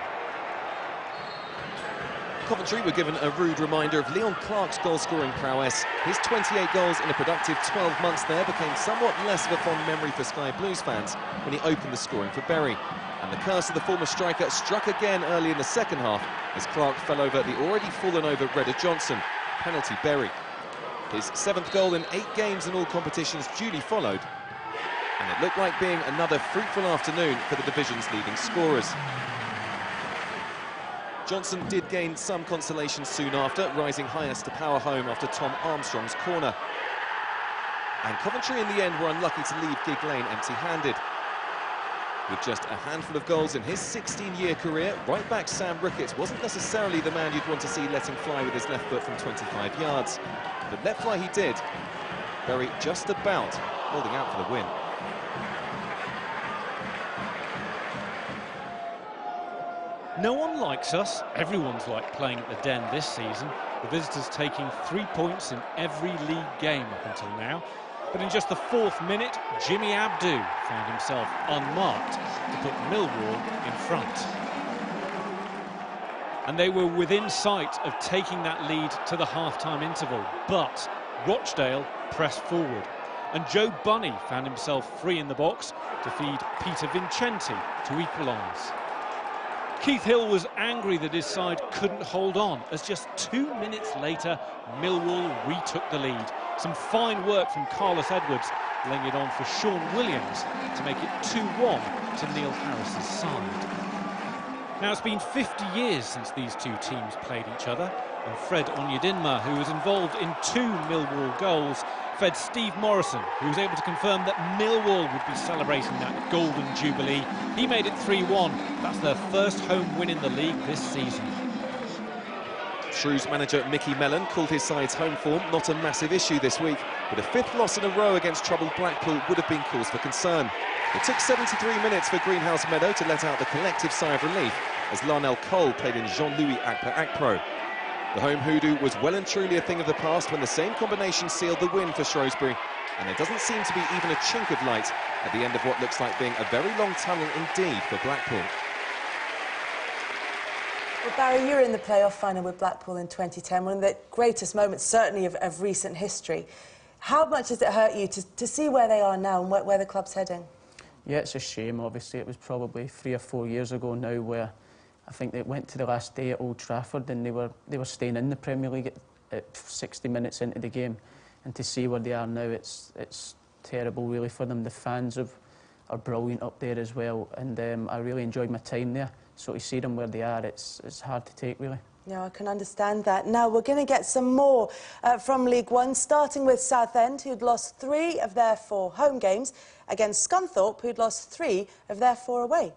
S23: Coventry were given a rude reminder of Leon Clark's goal-scoring prowess. His 28 goals in a productive 12 months there became somewhat less of a fond memory for Sky Blues fans when he opened the scoring for Bury. And the curse of the former striker struck again early in the second half as Clark fell over the already fallen over Redder Johnson. Penalty Bury. His 7th goal in 8 games in all competitions duly followed. And it looked like being another fruitful afternoon for the division's leading scorers. Johnson did gain some consolation soon after, rising highest to power home after Tom Armstrong's corner. And Coventry in the end were unlucky to leave Gig Lane empty-handed. With just a handful of goals in his 16-year career, right-back Sam Ricketts wasn't necessarily the man you'd want to see letting fly with his left foot from 25 yards. But let fly he did. Bury just about holding out for the win.
S20: No one likes us. Everyone's liked playing at the Den this season. The visitors taking 3 points in every league game up until now. But in just the 4th minute, Jimmy Abdu found himself unmarked to put Millwall in front. And they were within sight of taking that lead to the half-time interval. But Rochdale pressed forward. And Joe Bunny found himself free in the box to feed Peter Vincenti to equalise. Keith Hill was angry that his side couldn't hold on, as just 2 minutes later, Millwall retook the lead. Some fine work from Carlos Edwards, laying it on for Sean Williams to make it 2-1 to Neil Harris's side. Now, it's been 50 years since these two teams played each other, and Fred Onyedinma, who was involved in 2 Millwall goals, fed Steve Morrison, who was able to confirm that Millwall would be celebrating that golden jubilee. He made it 3-1. That's their first home win in the league this season.
S23: Shrews manager Mickey Mellon called his side's home form not a massive issue this week, but a 5th loss in a row against troubled Blackpool would have been cause for concern. It took 73 minutes for Greenhouse Meadow to let out the collective sigh of relief as Larnell Cole played in Jean-Louis Akpa-Akpro. The home hoodoo was well and truly a thing of the past when the same combination sealed the win for Shrewsbury, and there doesn't seem to be even a chink of light at the end of what looks like being a very long tunnel indeed for Blackpool.
S1: Well, Barry, you were in the playoff final with Blackpool in 2010, one of the greatest moments, certainly, of recent history. How much does it hurt you to see where they are now and where the club's heading? Yeah, it's a shame, obviously. It was probably 3 or 4 years ago now where I think they went to the last day at Old Trafford and they were staying in the Premier League at 60 minutes into the game. And to see where they are now, it's terrible, really, for them. The fans are brilliant up there as well, and I really enjoyed my time there. So to see them where they are, it's hard to take, really. Yeah, I can understand that. Now, we're going to get some more from League One, starting with Southend, who'd lost 3 of their 4 home games, against Scunthorpe, who'd lost 3 of their 4 away.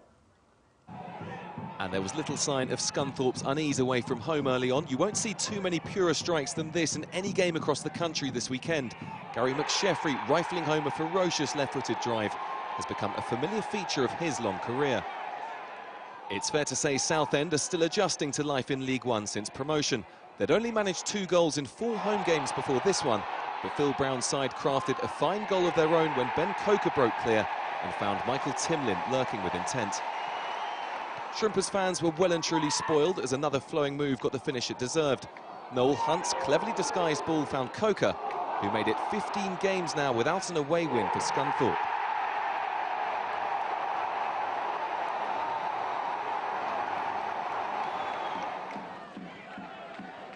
S23: And there was little sign of Scunthorpe's unease away from home early on. You won't see too many purer strikes than this in any game across the country this weekend. Gary McSheffrey rifling home a ferocious left-footed drive has become a familiar feature of his long career. It's fair to say Southend are still adjusting to life in League One since promotion. They'd only managed 2 goals in 4 home games before this one, but Phil Brown's side crafted a fine goal of their own when Ben Coker broke clear and found Michael Timlin lurking with intent. Shrimpers fans were well and truly spoiled as another flowing move got the finish it deserved. Noel Hunt's cleverly disguised ball found Coker, who made it 15 games now without an away win for Scunthorpe.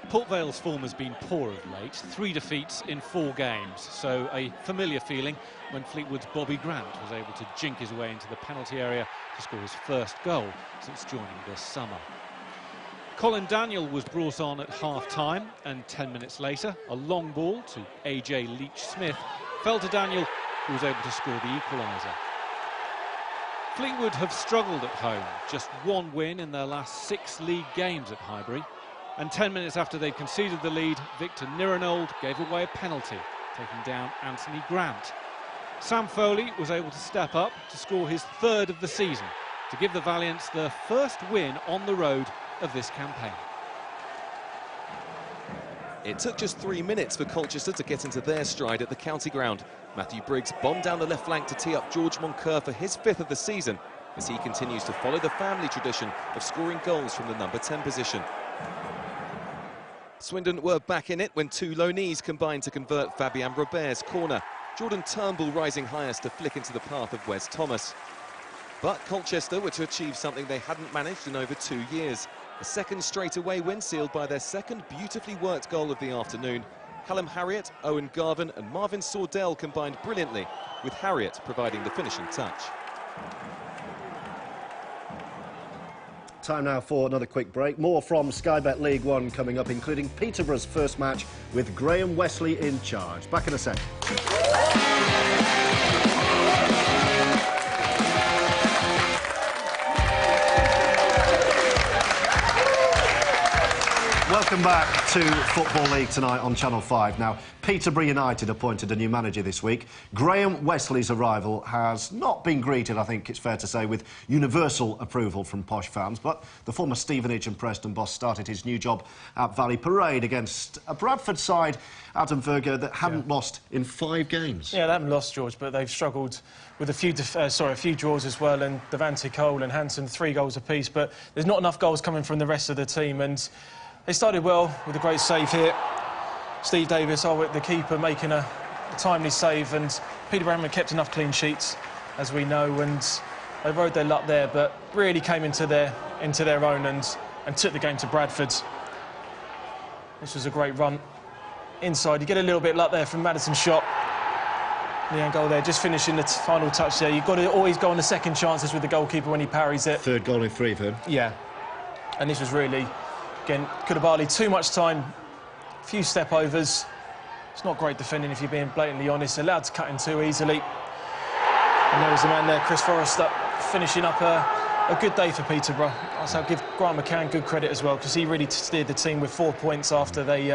S20: Port Vale's form has been poor of late, 3 defeats in 4 games, so a familiar feeling when Fleetwood's Bobby Grant was able to jink his way into the penalty area to score his first goal since joining this summer. Colin Daniel was brought on at half-time, and 10 minutes later, a long ball to AJ Leach-Smith fell to Daniel, who was able to score the equaliser. Fleetwood have struggled at home, just 1 win in their last 6 league games at Highbury. And 10 minutes after they'd conceded the lead, Victor Nirinold gave away a penalty, taking down Anthony Grant. Sam Foley was able to step up to score his 3rd of the season, to give the Valiants their first win on the road of this campaign.
S23: It took just 3 minutes for Colchester to get into their stride at the county ground. Matthew Briggs bombed down the left flank to tee up George Moncur for his 5th of the season, as he continues to follow the family tradition of scoring goals from the number 10 position. Swindon were back in it when 2 loanees combined to convert Fabian Robert's corner. Jordan Turnbull rising highest to flick into the path of Wes Thomas. But Colchester were to achieve something they hadn't managed in over 2 years. A 2nd straight-away win sealed by their 2nd beautifully worked goal of the afternoon. Callum Harriott, Owen Garvin and Marvin Sordell combined brilliantly, with Harriott providing the finishing touch.
S2: Time now for another quick break. More from Sky Bet League One coming up, including Peterborough's first match with Graham Wesley in charge. Back in a sec. Welcome back to Football League tonight on Channel 5. Now, Peterborough United appointed a new manager this week. Graham Wesley's arrival has not been greeted, I think it's fair to say, with universal approval from posh fans, but the former Stevenage and Preston boss started his new job at Valley Parade against a Bradford side, Adam Virgo, that hadn't lost in 5 games.
S4: Yeah, they haven't lost, George, but they've struggled with a few draws as well, and Devante Cole and Hansen 3 goals apiece, but there's not enough goals coming from the rest of the team, and they started well with a great save here. Steve Davis, the keeper, making a timely save, and Peter Bramman kept enough clean sheets, as we know, and they rode their luck there, but really came into their own and took the game to Bradford. This was a great run inside. You get a little bit of luck there from Madison's shot. Leon goal there, just finishing the final touch there. You've got to always go on the second chances with the goalkeeper when he parries it.
S2: 3rd goal in 3 for him.
S4: Yeah, and this was really, again, could have barely too much time, a few step overs. It's not great defending if you're being blatantly honest, allowed to cut in too easily. And there was the man there, Chris Forrester, finishing up a good day for Peterborough. I'll give Grant McCann good credit as well, because he really steered the team with 4 points after they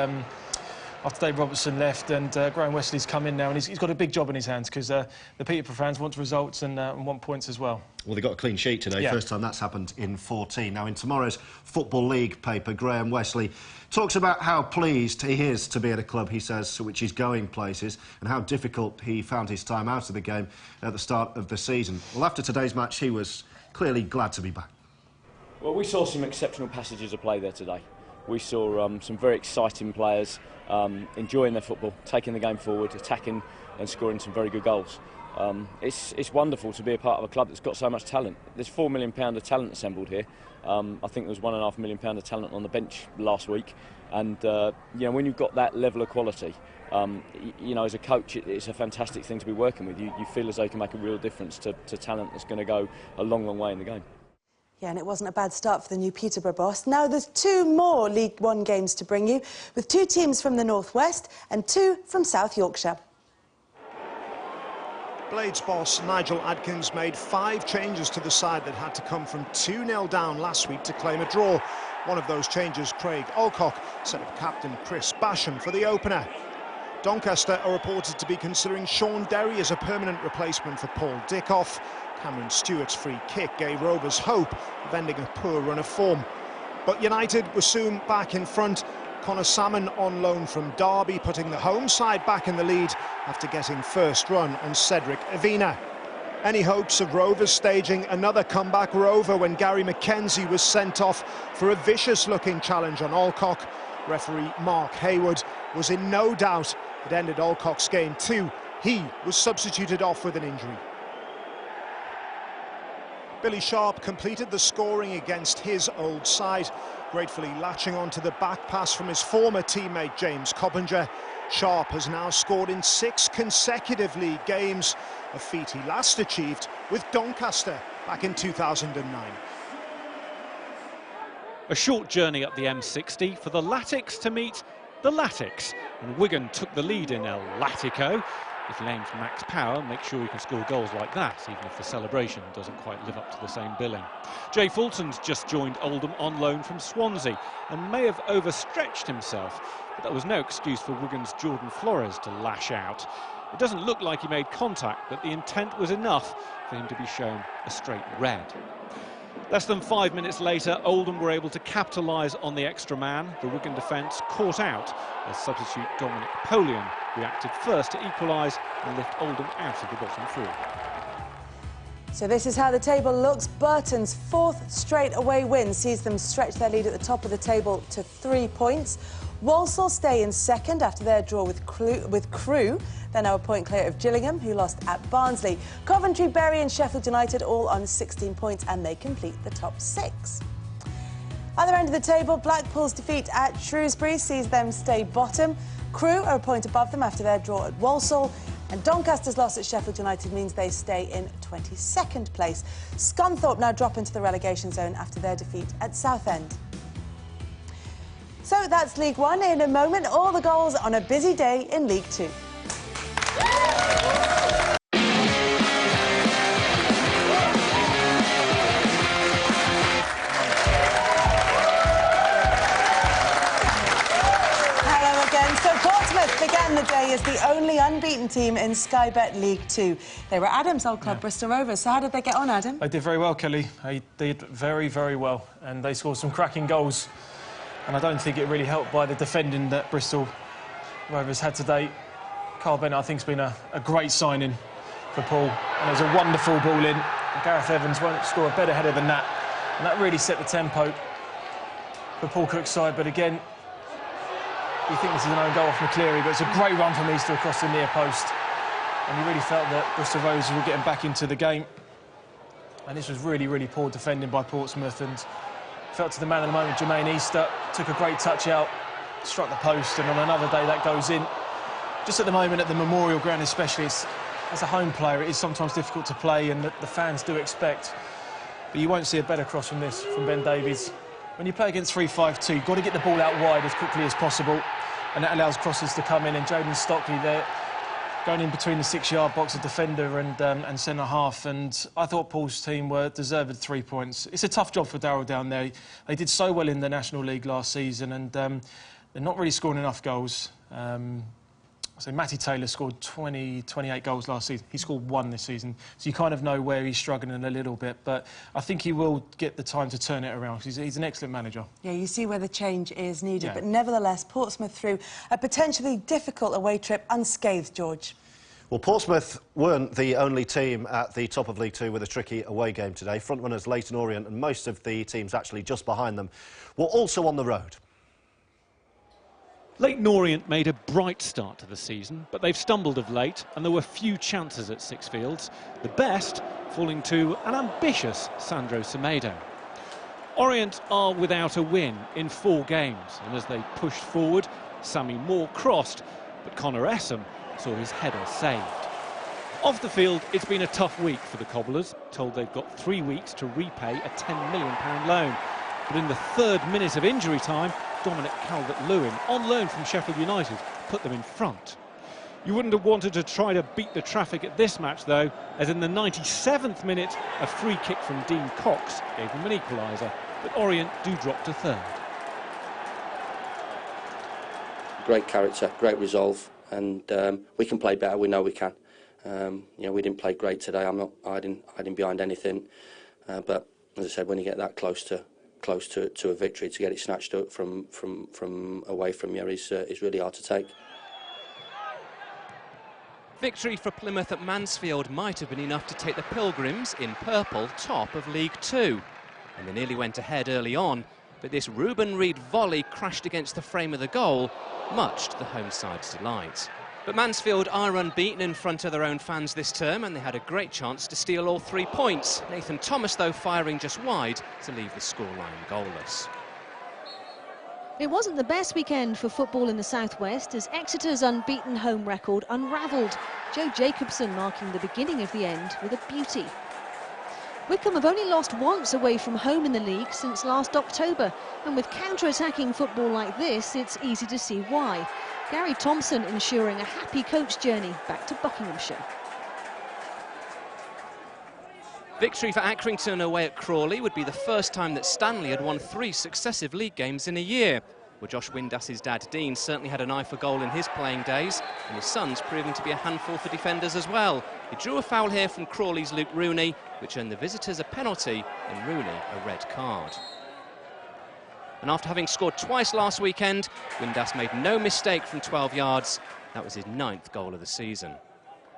S4: after Dave Robertson left, and Graham Wesley's come in now, and he's got a big job in his hands, because the Peterborough fans want results and want points as well.
S2: Well, they got a clean sheet today, first time that's happened in 14. Now, in tomorrow's Football League paper, Graham Wesley talks about how pleased he is to be at a club, he says, which is going places, and how difficult he found his time out of the game at the start of the season. Well, after today's match, he was clearly glad to be back.
S5: Well, we saw some exceptional passages of play there today. We saw some very exciting players enjoying their football, taking the game forward, attacking and scoring some very good goals. It's wonderful to be a part of a club that's got so much talent. There's £4 million of talent assembled here. I think there was £1.5 million of talent on the bench last week. And you know, when you've got that level of quality, you know, as a coach, it's a fantastic thing to be working with. You feel as though you can make a real difference to talent that's going to go a long, long way in the game.
S1: Yeah, and it wasn't a bad start for the new Peterborough boss. Now there's 2 more League One games to bring you, with 2 teams from the North West and 2 from South Yorkshire.
S3: Blades boss Nigel Adkins made 5 changes to the side that had to come from 2-0 down last week to claim a draw. One of those changes, Craig Alcock, set up captain Chris Basham for the opener. Doncaster are reported to be considering Sean Derry as a permanent replacement for Paul Dickoff. Cameron Stewart's free kick gave Rovers hope of ending a poor run of form. But United were soon back in front. Connor Salmon on loan from Derby, putting the home side back in the lead after getting first run on Cedric Avina. Any hopes of Rovers staging another comeback were over when Gary McKenzie was sent off for a vicious-looking challenge on Alcock. Referee Mark Hayward was in no doubt it ended Alcock's game too. He was substituted off with an injury. Billy Sharp completed the scoring against his old side, gratefully latching onto the back pass from his former teammate James Coppinger. Sharp has now scored in 6 consecutive league games, a feat he last achieved with Doncaster back in 2009.
S20: A short journey up the M60 for the Latics to meet the Latics, and Wigan took the lead in El Latico. If you aim for max power, make sure you can score goals like that, even if the celebration doesn't quite live up to the same billing. Jay Fulton's just joined Oldham on loan from Swansea and may have overstretched himself, but that was no excuse for Wigan's Jordan Flores to lash out. It doesn't look like he made contact, but the intent was enough for him to be shown a straight red. Less than 5 minutes later, Oldham were able to capitalise on the extra man. The Wigan defence caught out as substitute Dominic Polian reacted first to equalise and lift Oldham out of the bottom 4.
S1: So this is how the table looks. Burton's 4th straight away win sees them stretch their lead at the top of the table to 3 points. Walsall stay in 2nd after their draw with Crewe. They're now a point clear of Gillingham, who lost at Barnsley. Coventry, Bury and Sheffield United all on 16 points, and they complete the top 6. Other end of the table, Blackpool's defeat at Shrewsbury sees them stay bottom. Crewe are a point above them after their draw at Walsall. And Doncaster's loss at Sheffield United means they stay in 22nd place. Scunthorpe now drop into the relegation zone after their defeat at Southend. So that's League One. In a moment, all the goals on a busy day in League Two. Hello again. So Portsmouth began the day as the only unbeaten team in Sky Bet League Two. They were Adam's old club, Bristol Rovers. So how did they get on, Adam?
S4: They did very well, Kelly. They did very, very well. And they scored some cracking goals. And I don't think it really helped by the defending that Bristol Rovers had today. Carl Bennett, I think, has been a great signing for Paul. And it was a wonderful ball in. And Gareth Evans won't score a better header than that. And that really set the tempo for Paul Cook's side. But again, you think this is an own goal off McCleary, but it's a great run from Easter across the near post. And you really felt that Bristol Rovers were getting back into the game. And this was really, really poor defending by Portsmouth. And felt to the man of the moment, Jermaine Easter, took a great touch out, struck the post, and on another day that goes in. Just at the moment, at the Memorial Ground especially, as a home player, it is sometimes difficult to play, and the fans do expect. But you won't see a better cross from this, from Ben Davies. When you play against 3-5-2, you've got to get the ball out wide as quickly as possible, and that allows crosses to come in. And Jaden Stockley there, going in between the 6-yard box, a defender and centre-half. And I thought Paul's team were deserved 3 points. It's a tough job for Darryl down there. They did so well in the National League last season, and they're not really scoring enough goals. So Matty Taylor scored 28 goals last season. He scored 1 this season. So you kind of know where he's struggling a little bit. But I think he will get the time to turn it around. He's an excellent manager.
S1: Yeah, you see where the change is needed.
S4: Yeah.
S1: But nevertheless, Portsmouth through a potentially difficult away trip unscathed, George.
S2: Well, Portsmouth weren't the only team at the top of League Two with a tricky away game today. Frontrunners Leyton Orient and most of the teams actually just behind them were also on the road.
S20: Leyton Orient made a bright start to the season, but they've stumbled of late and there were few chances at Sixfields, the best falling to an ambitious Sandro Semedo. Orient are without a win in 4 games, and as they pushed forward, Sammy Moore crossed, but Connor Essam saw his header saved. Off the field, it's been a tough week for the Cobblers, told they've got 3 weeks to repay a £10 million loan. But in the 3rd minute of injury time, Dominic Calvert-Lewin, on loan from Sheffield United, put them in front. You wouldn't have wanted to try to beat the traffic at this match, though, as in the 97th minute, a free kick from Dean Cox gave them an equaliser, but Orient do drop to 3rd.
S6: Great character, great resolve, and we can play better. We know we can. You know, we didn't play great today. I'm not hiding behind anything, but as I said, when you get that close to a victory, to get it snatched up from away from you is really hard to take.
S7: Victory for Plymouth at Mansfield might have been enough to take the Pilgrims, in purple, top of League Two. And they nearly went ahead early on, but this Ruben Reid volley crashed against the frame of the goal, much to the home side's delight. But Mansfield are unbeaten in front of their own fans this term, and they had a great chance to steal all 3 points. Nathan Thomas, though, firing just wide to leave the scoreline goalless.
S18: It wasn't the best weekend for football in the southwest as Exeter's unbeaten home record unravelled. Joe Jacobson marking the beginning of the end with a beauty. Wickham have only lost once away from home in the league since last October, and with counter-attacking football like this, it's easy to see why. Gary Thompson ensuring a happy coach journey back to Buckinghamshire.
S7: Victory for Accrington away at Crawley would be the first time that Stanley had won 3 successive league games in a year. Well, Josh Windas's dad, Dean, certainly had an eye for goal in his playing days, and his son's proving to be a handful for defenders as well. He drew a foul here from Crawley's Luke Rooney, which earned the visitors a penalty and Rooney a red card. And after having scored twice last weekend, Windass made no mistake from 12 yards. That was his 9th goal of the season.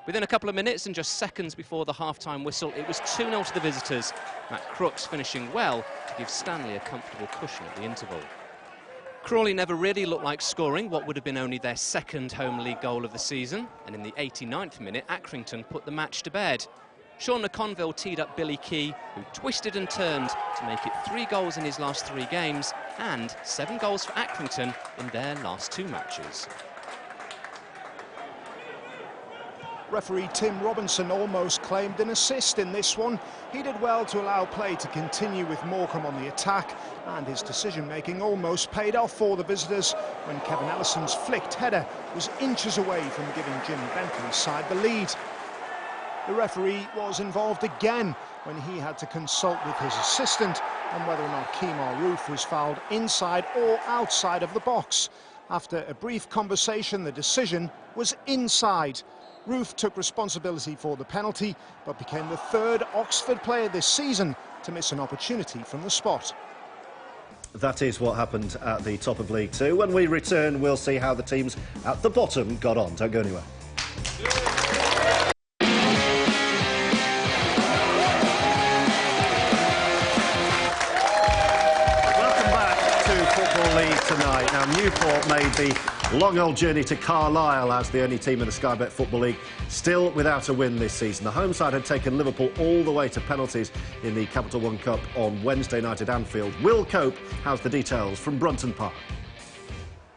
S7: Within a couple of minutes and just seconds before the half-time whistle, it was 2-0 to the visitors. Matt Crooks finishing well to give Stanley a comfortable cushion at the interval. Crawley never really looked like scoring what would have been only their 2nd home league goal of the season, and in the 89th minute, Accrington put the match to bed. Sean McConville teed up Billy Key, who twisted and turned to make it 3 goals in his last 3 games and 7 goals for Accrington in their last 2 matches.
S3: Referee Tim Robinson almost claimed an assist in this one. He did well to allow play to continue with Morecambe on the attack, and his decision-making almost paid off for the visitors when Kevin Ellison's flicked header was inches away from giving Jim Bentley's side the lead. The referee was involved again when he had to consult with his assistant on whether or not Kemar Roof was fouled inside or outside of the box. After a brief conversation, the decision was inside. Roof took responsibility for the penalty, but became the 3rd Oxford player this season to miss an opportunity from the spot.
S2: That is what happened at the top of League Two. When we return, we'll see how the teams at the bottom got on. Don't go anywhere. Tonight. Now, Newport made the long old journey to Carlisle as the only team in the Sky Bet Football League, still without a win this season. The home side had taken Liverpool all the way to penalties in the Capital One Cup on Wednesday night at Anfield. Will Cope has the details from Brunton Park.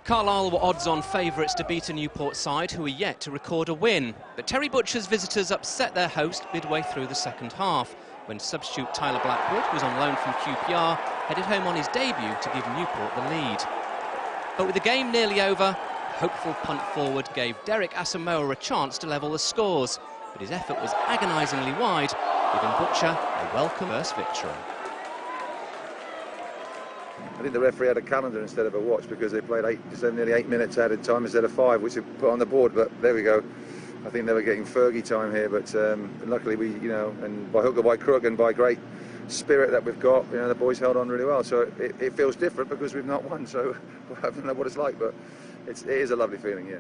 S7: Carlisle were odds-on favourites to beat a Newport side who are yet to record a win. But Terry Butcher's visitors upset their host midway through the second half, when substitute Tyler Blackwood, who was on loan from QPR, headed home on his debut to give Newport the lead. But with the game nearly over, a hopeful punt forward gave Derek Asamoah a chance to level the scores, but his effort was agonisingly wide, giving Butcher a welcome first victory.
S8: I think the referee had a calendar instead of a watch because they played nearly 8 minutes added time instead of 5, which they put on the board. But there we go. I think they were getting Fergie time here, but luckily we, and by hook or by crook and by great spirit that we've got, the boys held on really well. So it feels different because we've not won. So I don't know what it's like, but it is a lovely feeling, yeah.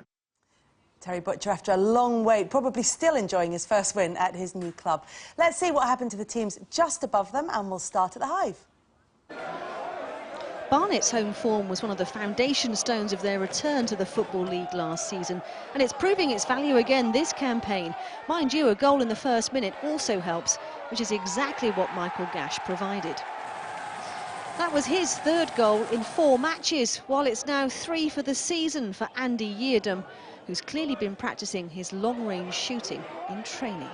S1: Terry Butcher, after a long wait, probably still enjoying his first win at his new club. Let's see what happened to the teams just above them, and we'll start at the Hive.
S18: Barnet's home form was one of the foundation stones of their return to the Football League last season, and it's proving its value again this campaign. Mind you, a goal in the first minute also helps, which is exactly what Michael Gash provided. That was his third goal in 4 matches, while it's now 3 for the season for Andy Yeardham, who's clearly been practicing his long-range shooting in training.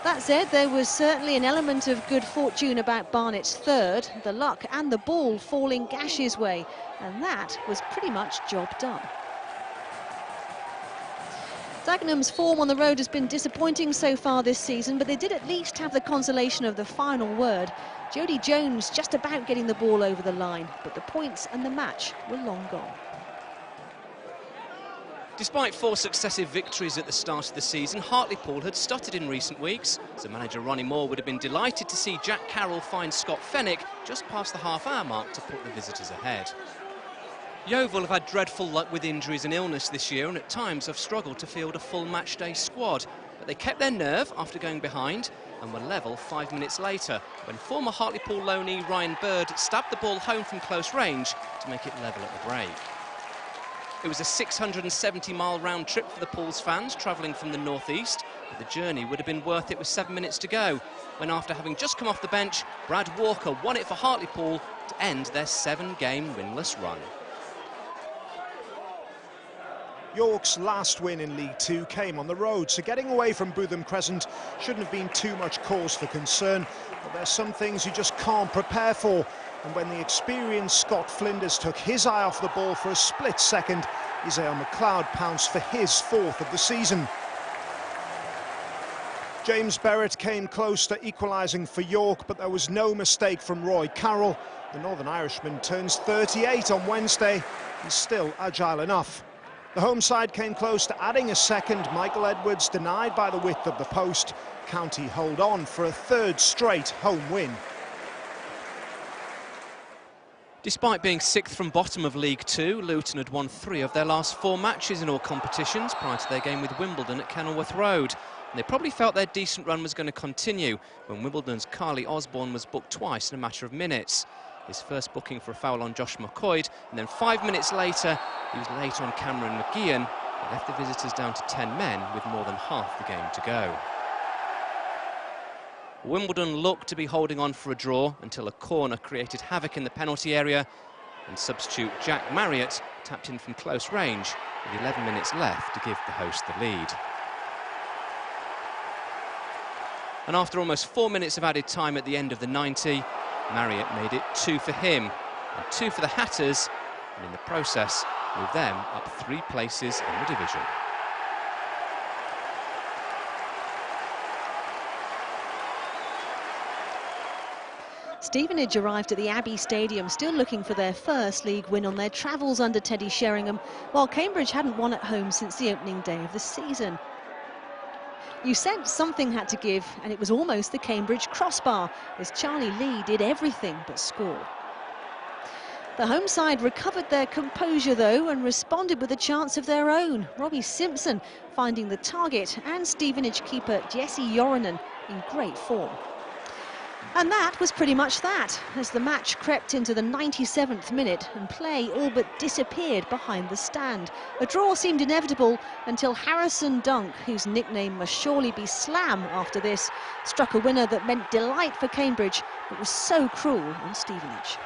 S18: That said, there was certainly an element of good fortune about Barnet's third, the luck and the ball falling Gash's way, and that was pretty much job done. Dagenham's form on the road has been disappointing so far this season, but they did at least have the consolation of the final word. Jody Jones just about getting the ball over the line, but the points and the match were long gone.
S7: Despite 4 successive victories at the start of the season, Hartlepool had stuttered in recent weeks, so manager Ronnie Moore would have been delighted to see Jack Carroll find Scott Fenwick just past the half-hour mark to put the visitors ahead. Yeovil have had dreadful luck with injuries and illness this year, and at times have struggled to field a full matchday squad. But they kept their nerve after going behind and were level 5 minutes later, when former Hartlepool loanee Ryan Bird stabbed the ball home from close range to make it level at the break. It was a 670-mile round trip for the Pools fans travelling from the northeast, but the journey would have been worth it with 7 minutes to go, when after having just come off the bench, Brad Walker won it for Hartlepool to end their 7-game winless run.
S3: York's last win in League Two came on the road, so getting away from Bootham Crescent shouldn't have been too much cause for concern, but there's some things you just can't prepare for. And when the experienced Scott Flinders took his eye off the ball for a split second, Isaiah McLeod pounced for his 4th of the season. James Berrett came close to equalising for York, but there was no mistake from Roy Carroll. The Northern Irishman turns 38 on Wednesday. He's still agile enough. The home side came close to adding a second. Michael Edwards denied by the width of the post. County hold on for a 3rd straight home win.
S7: Despite being 6th from bottom of League Two, Luton had won 3 of their last 4 matches in all competitions prior to their game with Wimbledon at Kenilworth Road. And they probably felt their decent run was going to continue when Wimbledon's Carly Osborne was booked twice in a matter of minutes. His first booking for a foul on Josh McCoyd, and then 5 minutes later, he was late on Cameron McGeehan. It left the visitors down to 10 men with more than half the game to go. Wimbledon looked to be holding on for a draw until a corner created havoc in the penalty area, and substitute Jack Marriott tapped in from close range with 11 minutes left to give the host the lead. And after almost 4 minutes of added time at the end of the 90, Marriott made it 2 for him and 2 for the Hatters, and in the process moved them up 3 places in the division.
S18: Stevenage arrived at the Abbey Stadium still looking for their first league win on their travels under Teddy Sheringham, while Cambridge hadn't won at home since the opening day of the season. You sensed something had to give, and it was almost the Cambridge crossbar, as Charlie Lee did everything but score. The home side recovered their composure, though, and responded with a chance of their own. Robbie Simpson finding the target, and Stevenage keeper Jesse Yorinen in great form. And that was pretty much that, as the match crept into the 97th minute and play all but disappeared behind the stand. A draw seemed inevitable until Harrison Dunk, whose nickname must surely be Slam after this, struck a winner that meant delight for Cambridge, but was so cruel on Stevenage.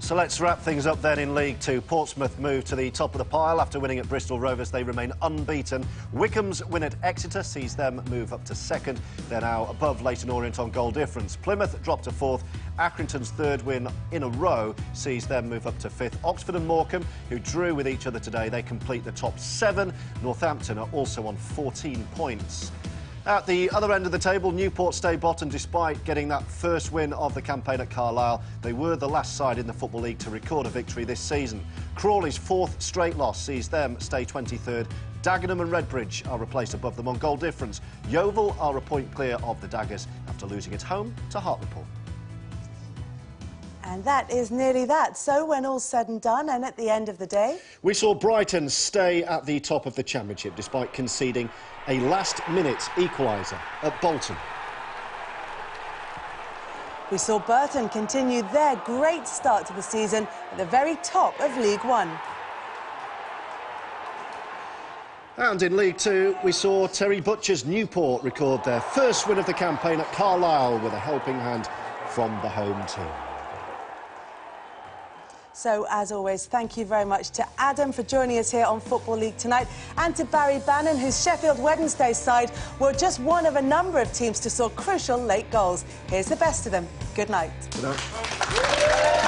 S2: So let's wrap things up then in League Two. Portsmouth moved to the top of the pile after winning at Bristol Rovers. They remain unbeaten. Wickham's win at Exeter sees them move up to 2nd. They're now above Leyton Orient on goal difference. Plymouth dropped to 4th. Accrington's 3rd win in a row sees them move up to 5th. Oxford and Morecambe, who drew with each other today, they complete the top 7. Northampton are also on 14 points. At the other end of the table, Newport stay bottom despite getting that first win of the campaign at Carlisle. They were the last side in the Football League to record a victory this season. Crawley's fourth straight loss sees them stay 23rd. Dagenham and Redbridge are replaced above them on goal difference. Yeovil are a point clear of the Daggers after losing at home to Hartlepool.
S1: And that is nearly that. So when all's said and done, and at the end of the day,
S2: we saw Brighton stay at the top of the Championship despite conceding a last-minute equaliser at Bolton.
S1: We saw Burton continue their great start to the season at the very top of League One.
S2: And in League Two, we saw Terry Butcher's Newport record their first win of the campaign at Carlisle with a helping hand from the home team.
S1: So, as always, thank you very much to Adam for joining us here on Football League tonight, and to Barry Bannon, whose Sheffield Wednesday side were just one of a number of teams to score crucial late goals. Here's the best of them. Good night.
S2: Good night.